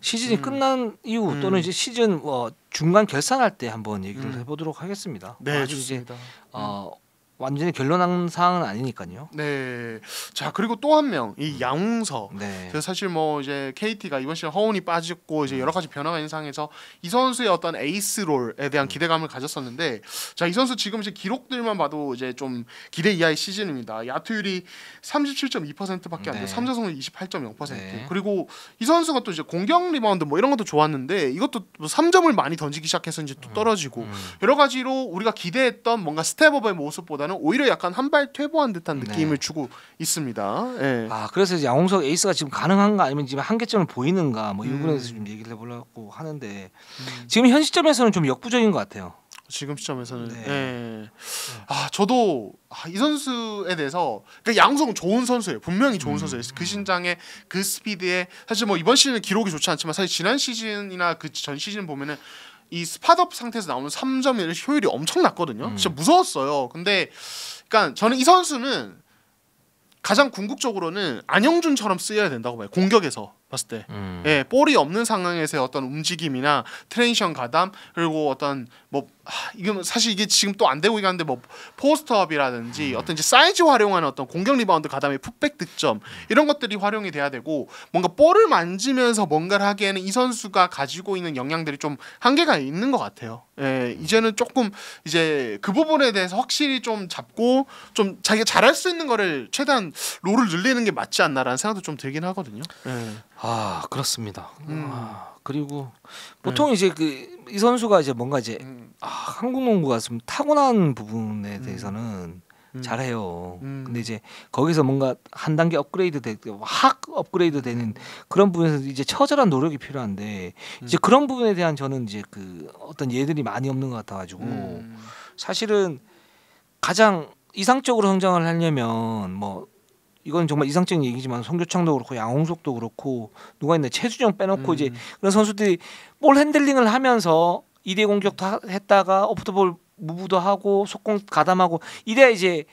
A: 시즌이 끝난 이후 또는 이제 시즌 중간 결산할 때 한번 얘기를 해보도록 하겠습니다.
B: 네,
A: 아직
B: 좋습니다.
A: 이제 완전히 결론난 사항은 아니니까요.
B: 네. 자 그리고 또 한 명 이 양웅석. 그래서 사실 뭐 이제 KT가 이번 시즌 허운이 빠졌고 이제 여러 가지 변화가 있는 상황에서 이 선수의 어떤 에이스 롤에 대한 기대감을 가졌었는데 자 이 선수 지금 이제 기록들만 봐도 이제 좀 기대 이하의 시즌입니다. 야투율이 37.2%밖에 안 돼요. 3자성률 28.0%. 그리고 이 선수가 또 이제 공격 리바운드 뭐 이런 것도 좋았는데 이것도 뭐 3점을 많이 던지기 시작해서 이제 또 떨어지고 여러 가지로 우리가 기대했던 뭔가 스텝업의 모습보다 오히려 약간 한 발 퇴보한 듯한 느낌을 주고 있습니다.
A: 그래서 이제 양홍석 에이스가 지금 가능한가 아니면 지금 한계점을 보이는가 뭐 이 부분에 대해서 좀 얘기를 해보려고 하는데 지금 현 시점에서는 좀 역부족인 것 같아요.
B: 지금 시점에서는 저도 이 선수에 대해서 그러니까 양홍석은 좋은 선수예요. 분명히 좋은 선수예요. 그 신장에 그 스피드에 사실 뭐 이번 시즌 기록이 좋지 않지만 사실 지난 시즌이나 그 전 시즌 보면은 이 스팟업 상태에서 나오는 3점 효율이 엄청 났거든요. 진짜 무서웠어요. 근데 그러니까 저는 이 선수는 가장 궁극적으로는 안영준처럼 쓰여야 된다고 봐요. 공격에서. 봤을 때. 예, 볼이 없는 상황에서의 어떤 움직임이나 트랜지션 가담 그리고 어떤 뭐 이건 사실 이게 지금 또 안 되고 있는데 뭐 포스트업이라든지 어떤 이제 사이즈 활용하는 어떤 공격 리바운드 가담의 풋백 득점 이런 것들이 활용이 돼야 되고 뭔가 볼을 만지면서 뭔가를 하기에는 이 선수가 가지고 있는 역량들이 좀 한계가 있는 것 같아요. 예, 이제는 조금 이제 그 부분에 대해서 확실히 좀 잡고 좀 자기가 잘할 수 있는 거를 최대한 롤을 늘리는 게 맞지 않나라는 생각도 좀 들긴 하거든요. 예.
A: 아 그렇습니다. 그리고 보통 이제 이 선수가 이제 뭔가 이제 한국 농구가 좀 타고난 부분에 대해서는 잘해요. 근데 이제 거기서 뭔가 한 단계 업그레이드 확 업그레이드 되는 그런 부분에서 이제 처절한 노력이 필요한데 이제 그런 부분에 대한 저는 이제 그 어떤 예들이 많이 없는 것 같아가지고 사실은 가장 이상적으로 성장을 하려면 뭐 이건 정말 이상적인 얘기지만 송교창도 그렇고 양홍석도 그렇고 누가 있나 최수정 빼놓고 이제 그런 선수들이 볼 핸들링을 하면서 2대 공격도 했다가 오프더볼 무브도 하고 속공 가담하고 이래야 이제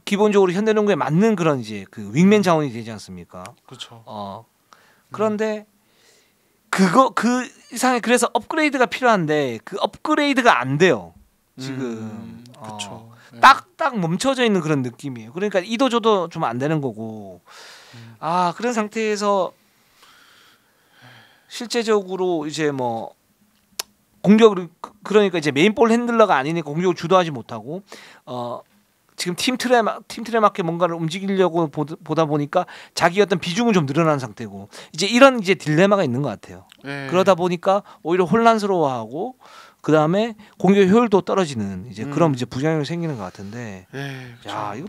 A: 기본적으로 현대농구에 맞는 그런 이제 그 윙맨 자원이 되지 않습니까?
B: 그렇죠.
A: 그런데 그 이상의 그래서 업그레이드가 필요한데 그 업그레이드가 안 돼요. 지금
B: 그렇죠.
A: 딱 멈춰져 있는 그런 느낌이에요. 그러니까 이도저도 좀 안 되는 거고 그런 상태에서 실제적으로 이제 뭐 공격을 그러니까 이제 메인볼 핸들러가 아니니까 공격을 주도하지 못하고 지금 팀 틀에 맞게 뭔가를 움직이려고 보다 보니까 자기 어떤 비중은 좀 늘어난 상태고 이제 이런 이제 딜레마가 있는 것 같아요. 그러다 보니까 오히려 혼란스러워하고 그 다음에 공격 효율도 떨어지는 이제 그런 이제 부작용이 생기는 것 같은데, 야 이거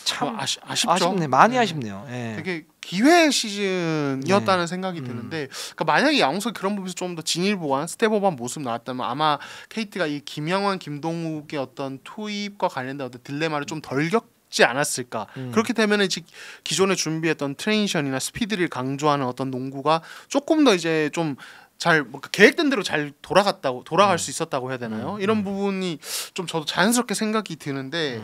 A: 참
B: 아쉽죠.
A: 아쉽네, 많이 아쉽네요.
B: 되게 기회 시즌이었다는 생각이 드는데, 그러니까 만약에 양홍석이 그런 부분에서 좀 더 진일보한 스텝업한 모습 나왔다면 아마 KT가 이 김영환, 김동욱의 어떤 투입과 관련된 어떤 딜레마를 좀 덜 겪지 않았을까. 그렇게 되면 이제 기존에 준비했던 트랜지션이나 스피드를 강조하는 어떤 농구가 조금 더 이제 좀 잘 뭔가 계획된 대로 잘 돌아갈 수 있었다고 해야 되나요? 이런 부분이 좀 저도 자연스럽게 생각이 드는데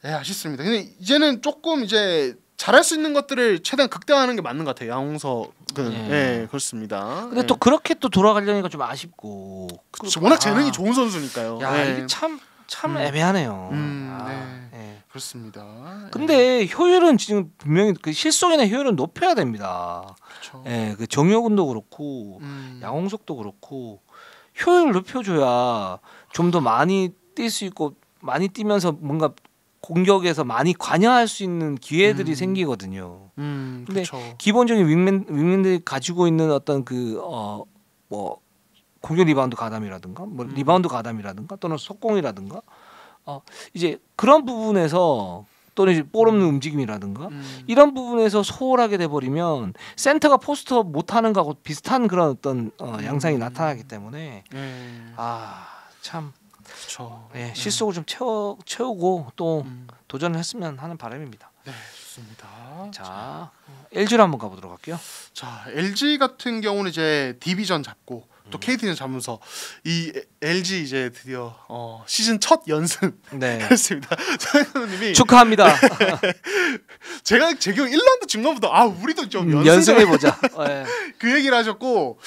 B: 아쉽습니다. 근데 이제는 조금 이제 잘할 수 있는 것들을 최대한 극대화하는 게 맞는 것 같아요. 양홍석은 그렇습니다.
A: 근데 또 그렇게 또 돌아가려니까 좀 아쉽고.
B: 그렇죠. 워낙 재능이 좋은 선수니까요.
A: 이게 참 애매하네요.
B: 그렇습니다.
A: 근데 효율은 지금 분명히 그 실속이나 효율은 높여야 됩니다.
B: 그렇죠.
A: 그 정효근도 그렇고 양홍석도 그렇고 효율을 높여줘야 좀 더 많이 뛸 수 있고 많이 뛰면서 뭔가 공격에서 많이 관여할 수 있는 기회들이 생기거든요. 근데
B: 그렇죠.
A: 기본적인 윙맨들이 가지고 있는 어떤 뭐 공격 리바운드 가담이라든가 뭐 리바운드 가담이라든가 또는 속공이라든가 이제 그런 부분에서 또는 이제 볼 없는 움직임이라든가 이런 부분에서 소홀하게 돼버리면 센터가 포스트업 못하는 거하고 비슷한 그런 어떤 양상이 나타나기 때문에 참
B: 그렇죠.
A: 실속을 좀 채우고 또 도전을 했으면 하는 바람입니다.
B: 네, 좋습니다.
A: 자, LG로 한번 가보도록 할게요.
B: 자, LG 같은 경우는 이제 디비전 잡고 또 KT는 잡으면서 이 LG 이제 드디어 시즌 첫 연승 했습니다. 장현우님이
A: 축하합니다.
B: 제가 제 기억 1라운드 중간부터 우리도 좀
A: 연승해 보자.
B: 그 얘기를 하셨고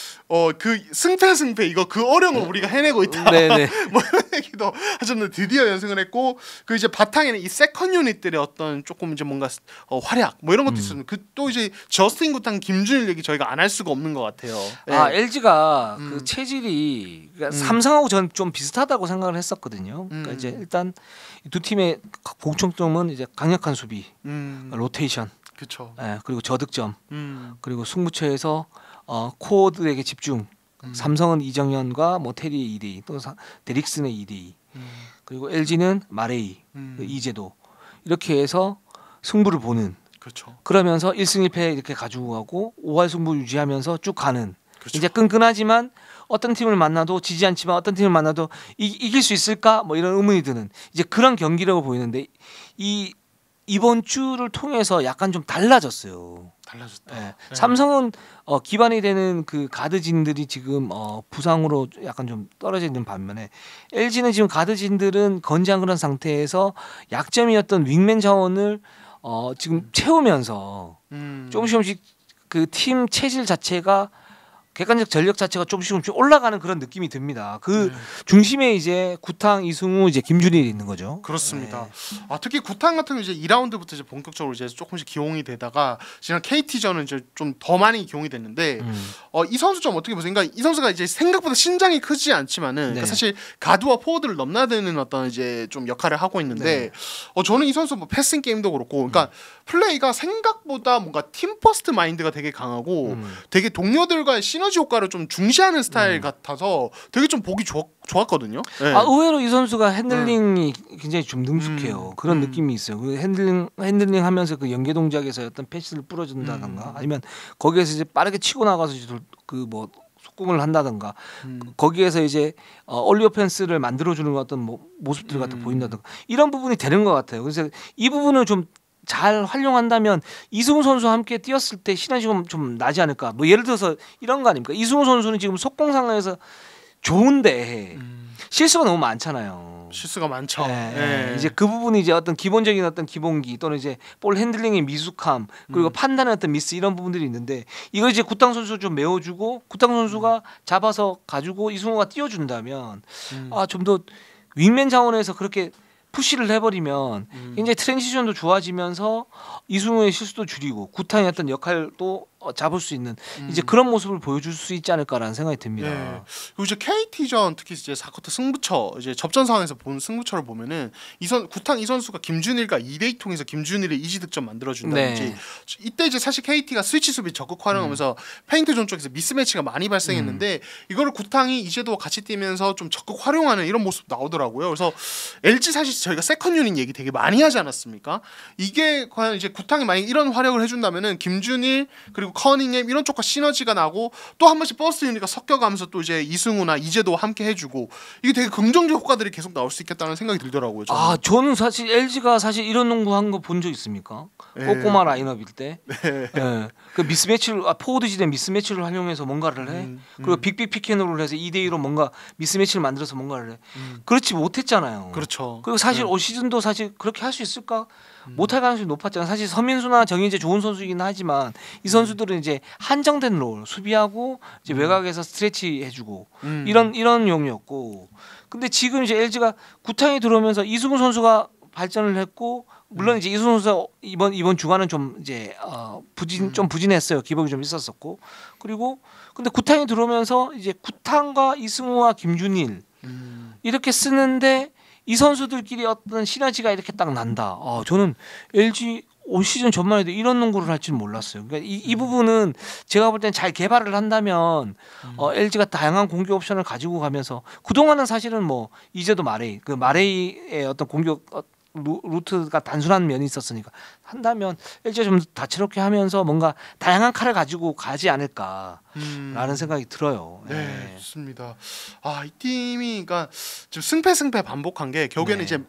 B: 그 승패 이거 그 어려움을 우리가 해내고 있다.
A: 네네.
B: 뭐 이런 얘기도 하셨는데 드디어 연승을 했고 그 이제 바탕에는 이 세컨 유닛들의 어떤 조금 이제 뭔가 활약 뭐 이런 것도 있었는데 그 또 이제 저스틴 구탄 김준일 얘기 저희가 안 할 수가 없는 것 같아요.
A: LG가 그 체질이 그러니까 삼성하고 저는 좀 비슷하다고 생각을 했었거든요. 그러니까 이제 일단 두 팀의 공통점은 이제 강력한 수비, 로테이션,
B: 그렇죠.
A: 그리고 저득점, 그리고 승부처에서 코어들에게 집중. 삼성은 이정현과 뭐 테리의 2대2, 또 데릭슨의 2대2, 그리고 LG는 마레이, 이재도 이렇게 해서 승부를 보는.
B: 그렇죠.
A: 그러면서 1승 1패 이렇게 가지고 가고 5할 승부 유지하면서 쭉 가는.
B: 그렇죠.
A: 이제 끈끈하지만 어떤 팀을 만나도 지지 않지만 어떤 팀을 만나도 이길 수 있을까 뭐 이런 의문이 드는 이제 그런 경기라고 보이는데 이번 주를 통해서 약간 좀 달라졌어요.
B: 달라졌다.
A: 삼성은 기반이 되는 그 가드진들이 지금 부상으로 약간 좀 떨어져 있는 반면에 LG는 지금 가드진들은 건재한 그런 상태에서 약점이었던 윙맨 자원을 지금 채우면서 조금씩 그 팀 체질 자체가 객관적 전력 자체가 조금씩 올라가는 그런 느낌이 듭니다. 그 중심에 이제 구탕, 이승우, 이제 김준일이 있는 거죠.
B: 그렇습니다. 특히 구탕 같은 경우 이제 2라운드부터 이제 본격적으로 이제 조금씩 기용이 되다가 지난 KT전은 이제 좀 더 많이 기용이 됐는데 이 선수 좀 어떻게 보세요? 그러니까 이 선수가 이제 생각보다 신장이 크지 않지만은 그러니까 사실 가드와 포워드를 넘나드는 어떤 이제 좀 역할을 하고 있는데 저는 이 선수 뭐 패싱 게임도 그렇고 그러니까 플레이가 생각보다 뭔가 팀 퍼스트 마인드가 되게 강하고 되게 동료들과의 시너지 효과를 좀 중시하는 스타일 같아서 되게 좀 보기 좋았거든요. 네.
A: 의외로 이 선수가 핸들링이 굉장히 좀 능숙해요. 그런 느낌이 있어요. 그 핸들링 하면서 그 연계 동작에서 어떤 패스를 뿌려준다던가 아니면 거기에서 이제 빠르게 치고 나가서 그 뭐 속공을 한다던가 거기에서 이제 얼리 오펜스를 만들어주는 어떤 모습들 같은 보인다던가 이런 부분이 되는 것 같아요. 그래서 이 부분을 좀 잘 활용한다면 이승우 선수와 함께 뛰었을 때 시너지가 좀 나지 않을까. 뭐 예를 들어서 이런 거 아닙니까? 이승우 선수는 지금 속공 상황에서 좋은데 실수가 너무 많잖아요.
B: 실수가 많죠.
A: 이제 그 부분이 이제 어떤 기본적인 어떤 기본기 또는 이제 볼 핸들링의 미숙함 그리고 판단의 어떤 미스 이런 부분들이 있는데 이걸 이제 구탕 선수 좀 메워주고 구탕 선수가 잡아서 가지고 이승우가 띄워준다면 좀 더 윙맨 자원에서 그렇게 푸시를 해버리면 굉장히 트랜지션도 좋아지면서 이승우의 실수도 줄이고 구탕의 어떤 역할도 잡을 수 있는 이제 그런 모습을 보여줄 수 있지 않을까라는 생각이 듭니다.
B: 네. 그리고 이제 KT전 특히 이제 4쿼터 승부처 이제 접전 상황에서 본 승부처를 보면은 구탕 이 선수가 김준일과 2대2 통해서 김준일의 이지 득점 만들어준다든지 이때 이제 사실 KT가 스위치 수비 적극 활용하면서 페인트 존 쪽에서 미스매치가 많이 발생했는데 이거를 구탕이 이제도 같이 뛰면서 좀 적극 활용하는 이런 모습 나오더라고요. 그래서 LG 사실 저희가 세컨 유닛 얘기 되게 많이 하지 않았습니까? 이게 과연 이제 구탕이 만약 이런 활약을 해준다면은 김준일 그리고 커닝햄 이런 쪽과 시너지가 나고 또 한 번씩 버스 유닛과 섞여가면서 또 이제 이승우나 이재도 함께 해주고 이게 되게 긍정적 효과들이 계속 나올 수 있겠다는 생각이 들더라고요.
A: 저는 사실 LG가 사실 이런 농구 한 거 본 적 있습니까? 꼬꼬마 라인업일 때, 그 미스매치를 포워드지대 미스매치를 활용해서 뭔가를 해. 그리고 빅빅 피켄으로 해서 2대2로 뭔가 미스매치를 만들어서 뭔가를 해. 그렇지 못했잖아요.
B: 그렇죠.
A: 그리고 사실 올 시즌도 사실 그렇게 할 수 있을까? 못할 가능성이 높았잖아요. 사실 서민수나 정인재 좋은 선수이긴 하지만 이 선수들은 이제 한정된 롤 수비하고 이제 외곽에서 스트레치 해주고 이런 용이었고, 근데 지금 이제 LG가 구탕이 들어오면서 이승우 선수가 발전을 했고 물론 이제 이승우 선수가 이번 주간은 좀 이제 좀 부진했어요. 기복이 좀 있었었고 그리고 근데 구탕이 들어오면서 이제 구탕과 이승우와 김준일 이렇게 쓰는데. 이 선수들끼리 어떤 시너지가 이렇게 딱 난다. 저는 LG 올 시즌 전만 해도 이런 농구를 할 줄은 몰랐어요. 그러니까 이 부분은 제가 볼 때는 잘 개발을 한다면 LG가 다양한 공격 옵션을 가지고 가면서 그동안은 사실은 뭐 이제도 마레이의 어떤 공격 루트가 단순한 면이 있었으니까 한다면 LG가 좀 다채롭게 하면서 뭔가 다양한 칼을 가지고 가지 않을까라는 생각이 들어요.
B: 네, 좋습니다. 이 팀이 그러니까 좀 승패 반복한 게 결국에는 이제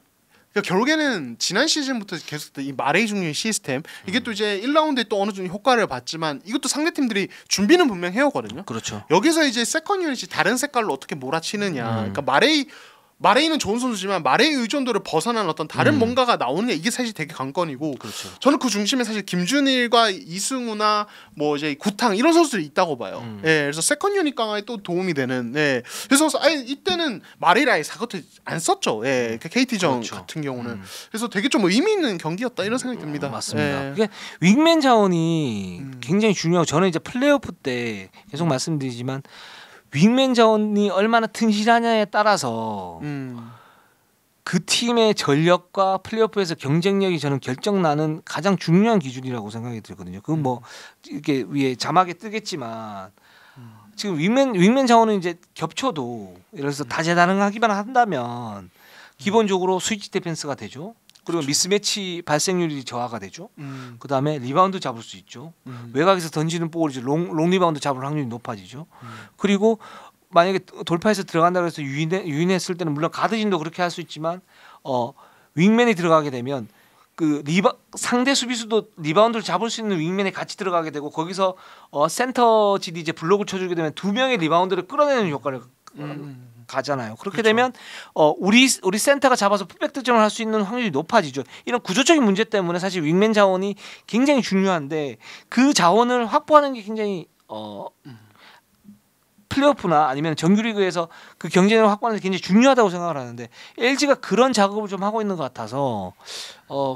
B: 결국에는 지난 시즌부터 계속 이 마레이 중립 시스템 이게 또 이제 1라운드에 또 어느 정도 효과를 봤지만 이것도 상대 팀들이 준비는 분명 해오거든요.
A: 그렇죠.
B: 여기서 이제 세컨 유닛이 다른 색깔로 어떻게 몰아치느냐. 그러니까 마레이는 좋은 선수지만 마레이 의존도를 벗어난 어떤 다른 뭔가가 나오느냐 이게 사실 되게 관건이고
A: 그렇죠.
B: 저는 그 중심에 사실 김준일과 이승우나 뭐 이제 구탕 이런 선수들이 있다고 봐요. 그래서 세컨 유닛 강화에 또 도움이 되는. 그래서 이때는 마레이를 아예 4쿼터 안 썼죠. KT전
A: 그렇죠.
B: 같은 경우는. 그래서 되게 좀 의미 있는 경기였다 이런 생각이 듭니다.
A: 맞습니다. 그게 윙맨 자원이 굉장히 중요하고 저는 이제 플레이오프 때 계속 말씀드리지만 윙맨 자원이 얼마나 튼실하냐에 따라서 그 팀의 전력과 플레이오프에서 경쟁력이 저는 결정나는 가장 중요한 기준이라고 생각이 들거든요. 그건 뭐 이렇게 위에 자막에 뜨겠지만 지금 윙맨 자원은 이제 겹쳐도 예를 들어서 다재다능하기만 한다면 기본적으로 스위치 디펜스가 되죠. 그리고 미스매치 발생률이 저하가 되죠. 그 다음에 리바운드 잡을 수 있죠. 외곽에서 던지는 볼이 롱 리바운드 잡을 확률이 높아지죠. 그리고 만약에 돌파해서 들어간다고 해서 유인했을 때는 물론 가드진도 그렇게 할 수 있지만 윙맨이 들어가게 되면 그 상대 수비수도 리바운드를 잡을 수 있는 윙맨에 같이 들어가게 되고 거기서 센터진이 이제 블록을 쳐주게 되면 두 명의 리바운드를 끌어내는 효과를 가잖아요. 그렇게
B: 그렇죠.
A: 되면 우리 센터가 잡아서 풀백 득점을 할 수 있는 확률이 높아지죠. 이런 구조적인 문제 때문에 사실 윙맨 자원이 굉장히 중요한데 그 자원을 확보하는 게 굉장히 플레이오프나 아니면 정규리그에서 그 경쟁을 확보하는 게 굉장히 중요하다고 생각을 하는데 LG가 그런 작업을 좀 하고 있는 것 같아서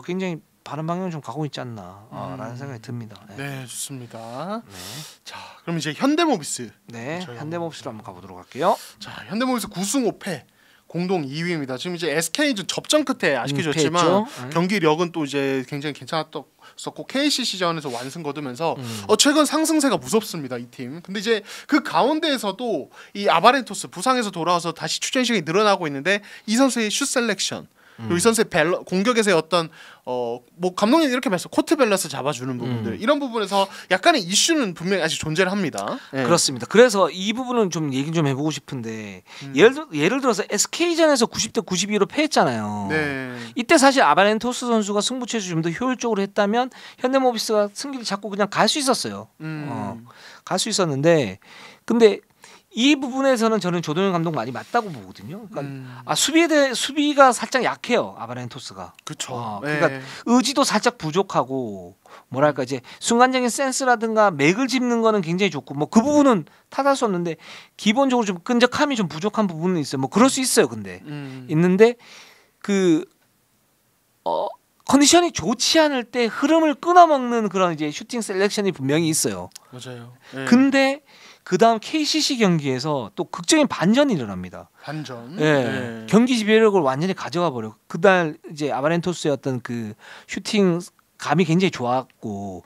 A: 굉장히 바른 방향을 좀 가고 있지 않나라는 생각이 듭니다.
B: 네, 좋습니다.
A: 네.
B: 자, 그럼 이제 현대모비스.
A: 네,
B: 저희가
A: 현대모비스로 한번 가보도록 할게요.
B: 자, 현대모비스 9승 5패. 공동 2위입니다. 지금 이제 SK는 접전 끝에 아쉽게 졌지만
A: 패했죠.
B: 경기력은 또 이제 굉장히 괜찮았었고 KCC전에서 완승 거두면서 최근 상승세가 무섭습니다, 이 팀. 근데 이제 그 가운데에서도 이 아바렌토스 부상에서 돌아와서 다시 출전 시간이 늘어나고 있는데 이 선수의 슛 셀렉션 그리고 이 선수의 공격에서의 어떤 뭐 감독님 이렇게 말했어, 코트 밸런스 잡아주는 부분들 이런 부분에서 약간의 이슈는 분명히 아직 존재를 합니다. 네.
A: 그렇습니다. 그래서 이 부분은 좀 얘기 좀 해보고 싶은데 예를 들어서 SK전에서 90대 92로 패했잖아요.
B: 네.
A: 이때 사실 아바렌토스 선수가 승부처에서 좀 더 효율적으로 했다면 현대모비스가 승기를 잡고 그냥 갈 수 있었어요. 갈 수 있었는데 근데 이 부분에서는 저는 조동현 감독 많이 맞다고 보거든요. 그러니까 수비가 살짝 약해요, 아바렌토스가.
B: 그렇죠.
A: 그러니까 의지도 살짝 부족하고 뭐랄까 이제 순간적인 센스라든가 맥을 짚는 거는 굉장히 좋고 뭐 그 부분은 탓할 수 없는데 기본적으로 좀 끈적함이 좀 부족한 부분은 있어요. 뭐 그럴 수 있어요, 근데 있는데 그 컨디션이 좋지 않을 때 흐름을 끊어먹는 그런 이제 슈팅 셀렉션이 분명히 있어요.
B: 맞아요.
A: 근데 그 다음 KCC 경기에서 또 극적인 반전이 일어납니다.
B: 반전.
A: 네. 경기 지배력을 완전히 가져가 버려. 그날 이제 아바렌토스의 어떤 그 슈팅 감이 굉장히 좋았고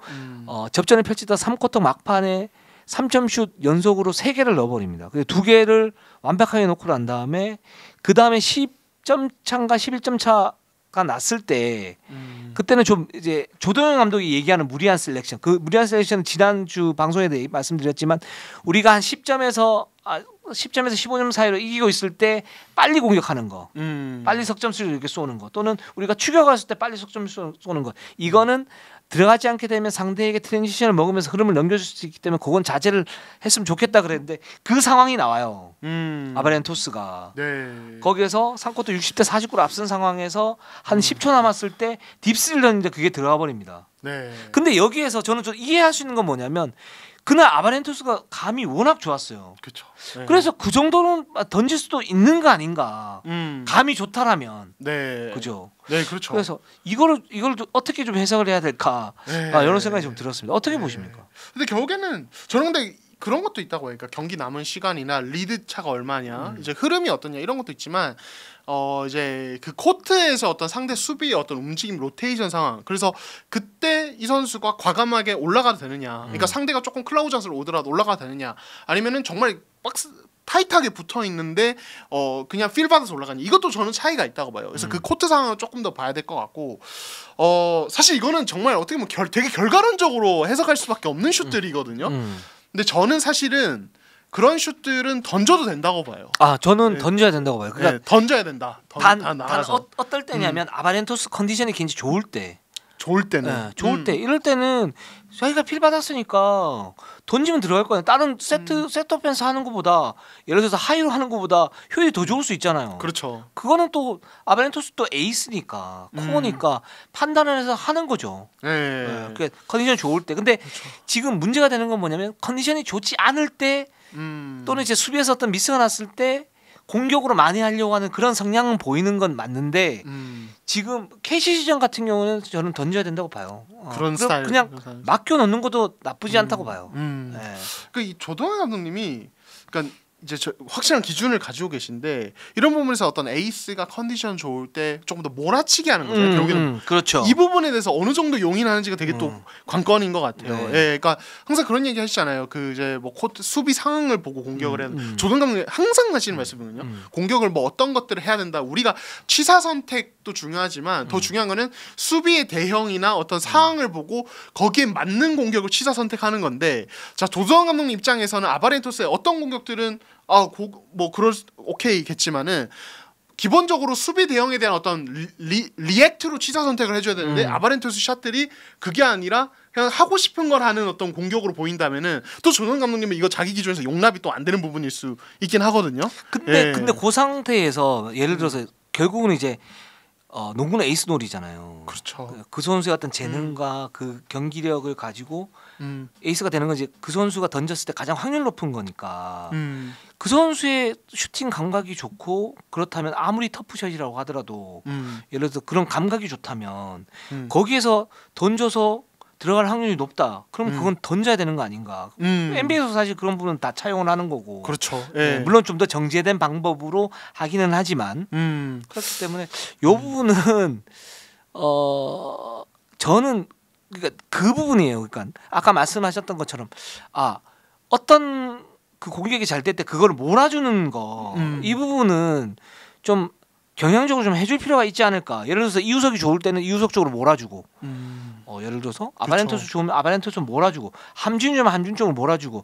A: 접전을 펼치다 3쿼터 막판에 3점 슛 연속으로 3개를 넣어버립니다. 2개를 완벽하게 놓고 난 다음에 그 다음에 10점 차인가 11점 차가 났을 때 그때는 좀 이제 조동현 감독이 얘기하는 무리한 셀렉션, 그 무리한 셀렉션은 지난주 방송에 대해 말씀드렸지만 우리가 한 10점에서 15점 사이로 이기고 있을 때 빨리 공격하는 거, 빨리 석점수를 이렇게 쏘는 거, 또는 우리가 추격했을 때 빨리 석점수 쏘는 거, 이거는 들어가지 않게 되면 상대에게 트랜지션을 먹으면서 흐름을 넘겨줄 수 있기 때문에 그건 자제를 했으면 좋겠다 그랬는데 그 상황이 나와요. 아바렌토스가
B: 네.
A: 거기에서 3쿼터 60대 49로 앞선 상황에서 한 10초 남았을 때 딥스를 넣는데 그게 들어가 버립니다.
B: 네.
A: 근데 여기에서 저는 좀 이해할 수 있는 건 뭐냐면 그날 아바렌토스가 감이 워낙 좋았어요.
B: 그렇죠.
A: 그래서 그 정도는 던질 수도 있는 거 아닌가. 감이 좋다라면.
B: 네.
A: 그죠.
B: 네, 그렇죠.
A: 그래서 이걸 어떻게 좀 해석을 해야 될까 이런 생각이 좀 들었습니다. 어떻게 보십니까?
B: 근데 결국에는 저는 근데 그런 것도 있다고 해요. 그러니까 경기 남은 시간이나 리드 차가 얼마냐, 이제 흐름이 어떠냐 이런 것도 있지만 이제 그 코트에서 어떤 상대 수비의 어떤 움직임, 로테이션 상황. 그래서 그때 이 선수가 과감하게 올라가도 되느냐. 그러니까 상대가 조금 클라우전스로 오더라도 올라가도 되느냐. 아니면은 정말 박스 타이트하게 붙어 있는데 그냥 필 받아서 올라가냐. 이것도 저는 차이가 있다고 봐요. 그래서 그 코트 상황을 조금 더 봐야 될 것 같고 사실 이거는 정말 어떻게 보면 되게 결과론적으로 해석할 수밖에 없는 슛들이거든요. 근데 저는 사실은 그런 슛들은 던져도 된다고 봐요.
A: 저는 던져야 된다고 봐요. 그러니까
B: 던져야 된다.
A: 단 어떨 때냐면 아바렌토스 컨디션이 굉장히 좋을 때.
B: 좋을 때는.
A: 좋을 때. 이럴 때는 자기가 필 받았으니까 던지면 들어갈 거예요. 다른 세트 오펜스 하는 것보다 예를 들어서 하이로 하는 것보다 효율이 더 좋을 수 있잖아요.
B: 그렇죠.
A: 그거는 또 아바렌토스 또 에이스니까 코어니까 판단을 해서 하는 거죠.
B: 네.
A: 그러니까 컨디션 좋을 때. 근데 지금 문제가 되는 건 뭐냐면 컨디션이 좋지 않을 때 또는 이제 수비에서 어떤 미스가 났을 때 공격으로 많이 하려고 하는 그런 성향은 보이는 건 맞는데 지금 KCC전 같은 경우는 저는 던져야 된다고 봐요.
B: 그런 스타일
A: 그냥 맡겨 놓는 것도 나쁘지 않다고 봐요.
B: 네. 이 조동현 감독님이 그러니까 이제 확실한 기준을 가지고 계신데 이런 부분에서 어떤 에이스가 컨디션 좋을 때 조금 더 몰아치게 하는 거죠. 결국에는
A: 그렇죠.
B: 이 부분에 대해서 어느 정도 용인하는지가 되게 또 관건인 것 같아요.
A: 네.
B: 예, 그러니까 항상 그런 얘기 하시잖아요. 그 이제 뭐 코트 수비 상황을 보고 공격을 해야 된다. 조동현 감독님 항상 하시는 말씀이거든요. 공격을 뭐 어떤 것들을 해야 된다. 우리가 취사 선택도 중요하지만 더 중요한 거는 수비의 대형이나 어떤 상황을 보고 거기에 맞는 공격을 취사 선택하는 건데, 자 조동현 감독님 입장에서는 아바렌토스의 어떤 공격들은 뭐 오케이겠지만은 기본적으로 수비 대응에 대한 어떤 리액트로 취사 선택을 해줘야 되는데 아바렌토스 샷들이 그게 아니라 그냥 하고 싶은 걸 하는 어떤 공격으로 보인다면은 또 조던 감독님은 이거 자기 기준에서 용납이 또 안 되는 부분일 수 있긴 하거든요.
A: 근데 그 상태에서 예를 들어서 결국은 이제 농구는 에이스 놀이잖아요.
B: 그렇죠.
A: 그 선수의 어떤 재능과 그 경기력을 가지고 에이스가 되는 건 이제 그 선수가 던졌을 때 가장 확률 높은 거니까 그 선수의 슈팅 감각이 좋고 그렇다면 아무리 터프샷이라고 하더라도 예를 들어서 그런 감각이 좋다면 거기에서 던져서 들어갈 확률이 높다. 그럼 그건 던져야 되는 거 아닌가? NBA에서 사실 그런 부분은 다 차용을 하는 거고.
B: 그렇죠.
A: 예. 물론 좀 더 정제된 방법으로 하기는 하지만 그렇기 때문에 이 부분은 저는 그러니까 그 부분이에요. 그러니까 아까 말씀하셨던 것처럼 어떤 그 공격이 잘 될 때 그걸 몰아주는 거 이 부분은 좀 경향적으로 좀 해줄 필요가 있지 않을까. 예를 들어서 이우석이 좋을 때는 이우석 쪽으로 몰아주고 예를 들어서 아바렌토스 좋으면 아바렌토스 몰아주고 함준이면 함준 쪽으로 몰아주고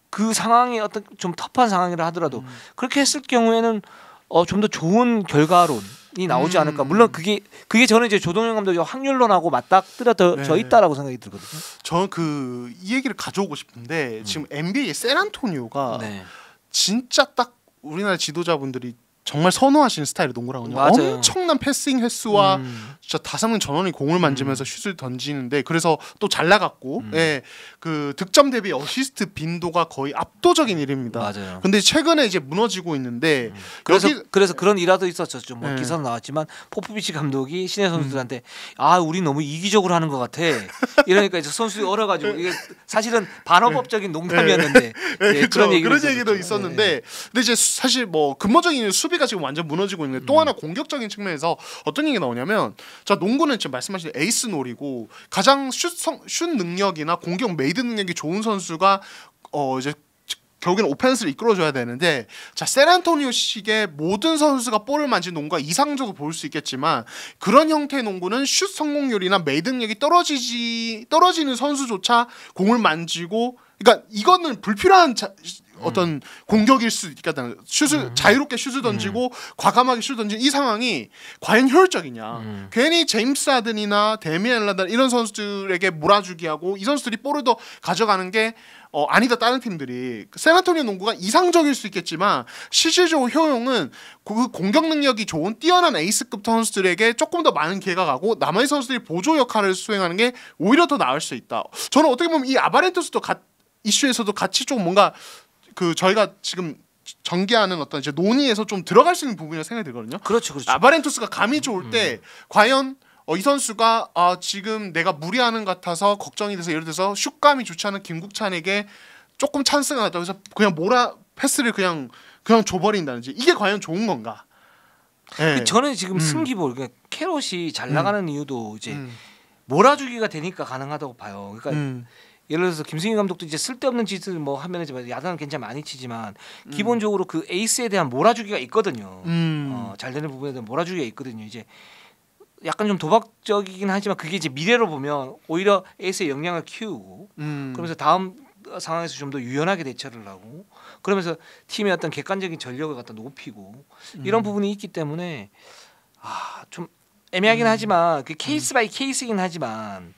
A: 그 상황이 어떤 좀 터프한 상황이라 하더라도 그렇게 했을 경우에는 좀 더 좋은 결과론이 나오지 않을까. 물론 그게 저는 이제 조동현 감독의 확률론하고 맞닥뜨려져 있다라고 생각이 들거든요.
B: 저는 이 얘기를 가져오고 싶은데 지금 NBA의 샌안토니오가 진짜 딱 우리나라 지도자분들이 정말 선호하시는 스타일의 농구라거든요.
A: 맞아요.
B: 엄청난 패싱 횟수와 진짜 5명 전원이 공을 만지면서 슛을 던지는데 그래서 또 잘 나갔고 그 득점 대비 어시스트 빈도가 거의 압도적인 일입니다.
A: 맞아요.
B: 근데 최근에 이제 무너지고 있는데
A: 그래서 그런 일화도 있었죠. 뭐 기사도 나왔지만 포포비치 감독이 신예 선수들한테 우리 너무 이기적으로 하는 것 같아. 이러니까 이제 선수들이 얼어가지고 이게 사실은 반어법적인 농담이었는데
B: 그런 얘기도 있었는데 근데 이제 사실 뭐 근본적인 수비가 지금 완전 무너지고 있는데 또 하나 공격적인 측면에서 어떤 얘기 나오냐면 자 농구는 지금 말씀하신 에이스 놀이고 가장 슛 능력이나 공격 메이드 능력이 좋은 선수가 이제 결국에는 오펜스를 이끌어줘야 되는데 자 샌안토니오식의 모든 선수가 볼을 만지는 농구가 이상적으로 볼 수 있겠지만 그런 형태의 농구는 슛 성공률이나 메이드 능력이 떨어지는 선수조차 공을 만지고 그러니까 이거는 불필요한 어떤 공격일 수 있겠다는 슛을 자유롭게 슛을 던지고 과감하게 슛을 던지는 이 상황이 과연 효율적이냐. 괜히 제임스 하든이나 데미안 릴라드 이런 선수들에게 몰아주기 하고 이 선수들이 볼을 더 가져가는 게 아니다 다른 팀들이 샌안토니오 농구가 이상적일 수 있겠지만 실질적으로 효용은 그 공격 능력이 좋은 뛰어난 에이스급 선수들에게 조금 더 많은 기회가 가고 나머지 선수들이 보조 역할을 수행하는 게 오히려 더 나을 수 있다. 저는 어떻게 보면 이 아바렌토스도 이슈에서도 같이 좀 뭔가 저희가 지금 전개하는 어떤 이제 논의에서 좀 들어갈 수 있는 부분이라고 생각이 들거든요.
A: 그렇죠.
B: 아바렌토스가 감이 좋을 때 과연 이 선수가 지금 내가 무리하는 것 같아서 걱정이 돼서 예를 들어서 슛감이 좋지 않은 김국찬에게 조금 찬스가 났다 그래서 그냥 패스를 그냥 줘버린다든지 이게 과연 좋은 건가?
A: 저는 지금 승기볼 그러니까 캐롯이 잘 나가는 이유도 이제 몰아주기가 되니까 가능하다고 봐요. 그러니까 예를 들어서 김승희 감독도 이제 쓸데없는 짓을 뭐 하면은 야단은 굉장히 많이 치지만 기본적으로 그 에이스에 대한 몰아주기가 있거든요. 잘 되는 부분에 대한 몰아주기가 있거든요. 이제 약간 좀 도박적이긴 하지만 그게 이제 미래로 보면 오히려 에이스의 역량을 키우고 그러면서 다음 상황에서 좀 더 유연하게 대처를 하고 그러면서 팀의 어떤 객관적인 전력을 갖다 높이고 이런 부분이 있기 때문에 좀 애매하긴 하지만 그 케이스 바이 케이스이긴 하지만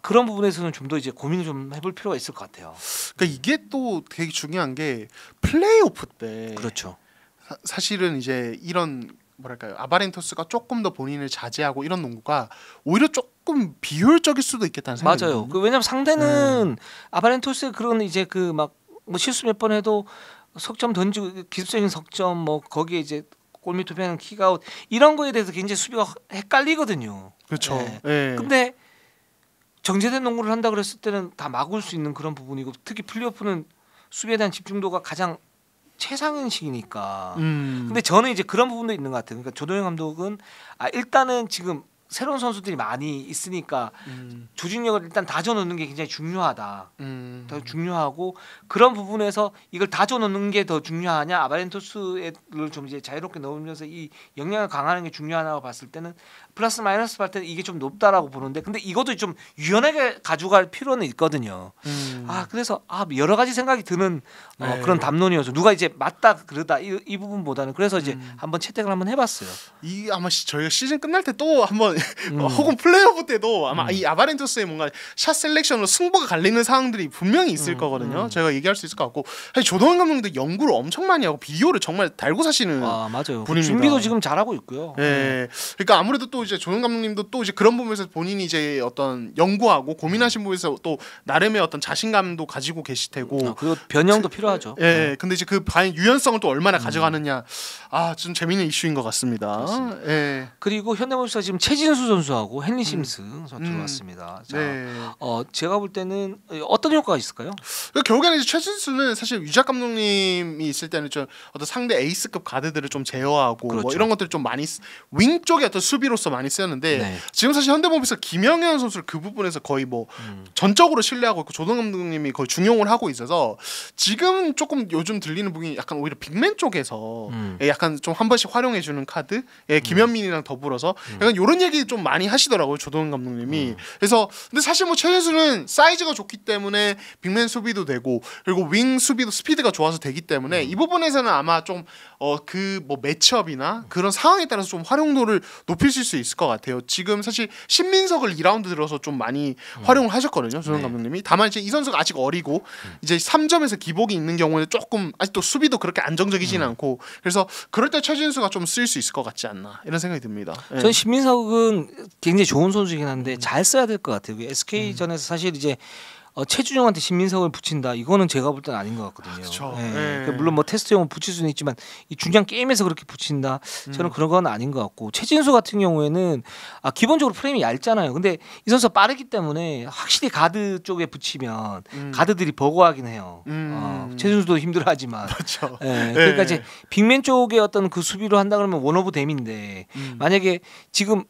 A: 그런 부분에서는 좀 더 이제 고민을 좀 해볼 필요가 있을 것 같아요.
B: 그러니까 이게 또 되게 중요한 게 플레이오프 때
A: 그렇죠.
B: 사실은 이제 이런 뭐랄까요 아바렌토스가 조금 더 본인을 자제하고 이런 농구가 오히려 조금 비효율적일 수도 있겠다는 생각이
A: 맞아요. 왜냐면 상대는 아바렌토스의 그런 이제 그 막 뭐 실수 몇 번 해도 석점 던지고 기습적인 석점 뭐 거기에 이제 골밑 투표하는 킥아웃 이런 거에 대해서 굉장히 수비가 헷갈리거든요.
B: 그렇죠.
A: 근데 정제된 농구를 한다 그랬을 때는 다 막을 수 있는 그런 부분이고 특히 플레이오프는 수비에 대한 집중도가 가장 최상인 시기니까. 근데 저는 이제 그런 부분도 있는 것 같아요. 그러니까 조동현 감독은 일단은 지금 새로운 선수들이 많이 있으니까 조직력을 일단 다져놓는 게 굉장히 중요하다. 더 중요하고 그런 부분에서 이걸 다져놓는 게 더 중요하냐 아바렌토스를 좀 이제 자유롭게 넣으면서 이 역량을 강화하는 게 중요하다고 봤을 때는 플러스 마이너스 할 때는 이게 좀 높다라고 보는데 근데 이것도 좀 유연하게 가져갈 필요는 있거든요. 그래서 여러 가지 생각이 드는 그런 담론이어서 누가 이제 맞다 그러다 이 부분보다는 그래서 이제 한번 채택을 한번 해봤어요.
B: 이 아마 저희가 시즌 끝날 때 또 한번 혹은 플레이오프 때도 아마 이 아바렌토스의 뭔가 샷 셀렉션으로 승부가 갈리는 상황들이 분명히 있을 거거든요. 저희가 얘기할 수 있을 것 같고 사실 조동현 감독도 연구를 엄청 많이 하고 비디오를 정말 달고 사시는
A: 맞아요.
B: 분입니다.
A: 준비도 지금 잘하고 있고요.
B: 네. 그러니까 아무래도 또 이제 조동현 감독님도 또 이제 그런 부분에서 본인이 이제 어떤 연구하고 고민하신 부분에서 또 나름의 어떤 자신감도 가지고 계실 테고
A: 그리고 변형도 필요하죠.
B: 예. 근데 이제 그 유연성을 또 얼마나 가져가느냐 좀 재미있는 이슈인 것 같습니다. 예.
A: 그리고 현대모비스가 지금 최진수 선수하고 헨리 심스 들어왔습니다. 자, 제가 볼 때는 어떤 효과가 있을까요?
B: 결국에는 이제 최진수는 사실 유작 감독님이 있을 때는 좀 어떤 상대 에이스급 가드들을 좀 제어하고
A: 그렇죠.
B: 뭐 이런 것들을 좀 많이 윙 쪽의 어떤 수비로서 많이 쓰였는데 지금 사실 현대모비스가 김영현 선수를 그 부분에서 거의 뭐 전적으로 신뢰하고 있고 조동 감독님이 거의 중용을 하고 있어서 지금 조금 요즘 들리는 부분이 약간 오히려 빅맨 쪽에서 약간 좀 한 번씩 활용해주는 카드, 김현민이랑 더불어서 약간 이런 얘기 좀 많이 하시더라고요 조동 감독님이. 그래서 근데 사실 뭐 최진수는 사이즈가 좋기 때문에 빅맨 수비도 되고 그리고 윙 수비도 스피드가 좋아서 되기 때문에 이 부분에서는 아마 좀 그 뭐 매치업이나 그런 상황에 따라서 좀 활용도를 높이실 수 있을 것 같아요. 지금 사실 신민석을 2라운드 들어서 좀 많이 활용을 하셨거든요 조동 감독님이. 다만 이제 이 선수가 아직 어리고 이제 3점에서 기복이 있는 경우에 조금 아직도 수비도 그렇게 안정적이지는 않고 그래서 그럴 때 최진수가 좀 쓰일 수 있을 것 같지 않나 이런 생각이 듭니다.
A: 저는 신민석은 굉장히 좋은 선수이긴 한데 잘 써야 될 것 같아요. SK전에서 사실 이제 최준용한테 신민석을 붙인다. 이거는 제가 볼 때는 아닌 것 같거든요.
B: 그렇죠.
A: 물론 뭐 테스트용은 붙일 수는 있지만 이 중요한 게임에서 그렇게 붙인다. 저는 그런 건 아닌 것 같고 최진수 같은 경우에는 기본적으로 프레임이 얇잖아요. 근데 이 선수가 빠르기 때문에 확실히 가드 쪽에 붙이면 가드들이 버거워하긴 해요. 최진수도 힘들어하지만.
B: 그렇죠.
A: 그러니까 이제 빅맨 쪽에 어떤 그 수비로 한다 그러면 원 오브 댐인데 만약에 지금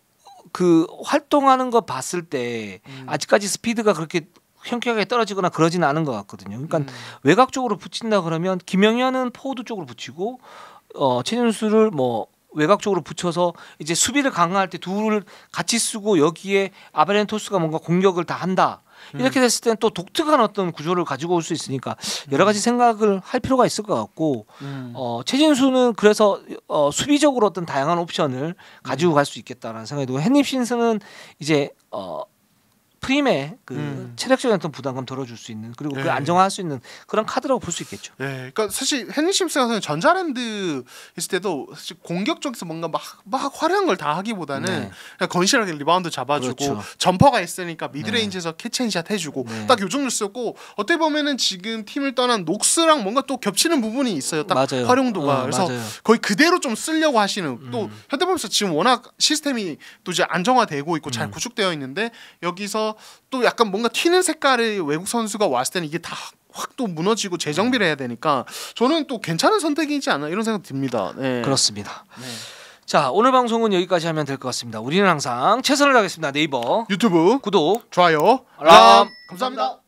A: 그 활동하는 거 봤을 때 아직까지 스피드가 그렇게 현격하게 떨어지거나 그러지는 않은 것 같거든요. 그러니까 외곽 쪽으로 붙인다 그러면 김영현은 포워드 쪽으로 붙이고 최진수를 뭐 외곽 쪽으로 붙여서 이제 수비를 강화할 때 둘을 같이 쓰고 여기에 아바렌토스가 뭔가 공격을 다 한다. 이렇게 됐을 때는 또 독특한 어떤 구조를 가지고 올 수 있으니까 여러 가지 생각을 할 필요가 있을 것 같고 최진수는 그래서 수비적으로 어떤 다양한 옵션을 가지고 갈 수 있겠다라는 생각이 들고 헨리 심스는 이제 프림의 그 체력적인 어떤 부담감 덜어줄 수 있는 그리고 그 안정화할 수 있는 그런 카드라고 볼 수 있겠죠.
B: 그러니까 사실 헨리 심스 같은 전자랜드 있을 때도 사실 공격 쪽에서 뭔가 막 화려한 걸 다 하기보다는 그냥 건실하게 리바운드 잡아주고
A: 그렇죠.
B: 점퍼가 있으니까 미드레인지에서 캐치앤샷 해주고 딱 요 정도 쓰였고 어떻게 보면은 지금 팀을 떠난 녹스랑 뭔가 또 겹치는 부분이 있어요. 딱
A: 맞아요.
B: 활용도가 그래서
A: 맞아요.
B: 거의 그대로 좀 쓰려고 하시는 또 현대모비스 지금 워낙 시스템이 또 이제 안정화되고 있고 잘 구축되어 있는데 여기서 또 약간 뭔가 튀는 색깔의 외국 선수가 왔을 때는 이게 다 확 또 무너지고 재정비를 해야 되니까 저는 또 괜찮은 선택이지 않나 이런 생각 듭니다.
A: 그렇습니다. 자 오늘 방송은 여기까지 하면 될 것 같습니다. 우리는 항상 최선을 다하겠습니다. 네이버
B: 유튜브
A: 구독
B: 좋아요
A: 알람
B: 감사합니다.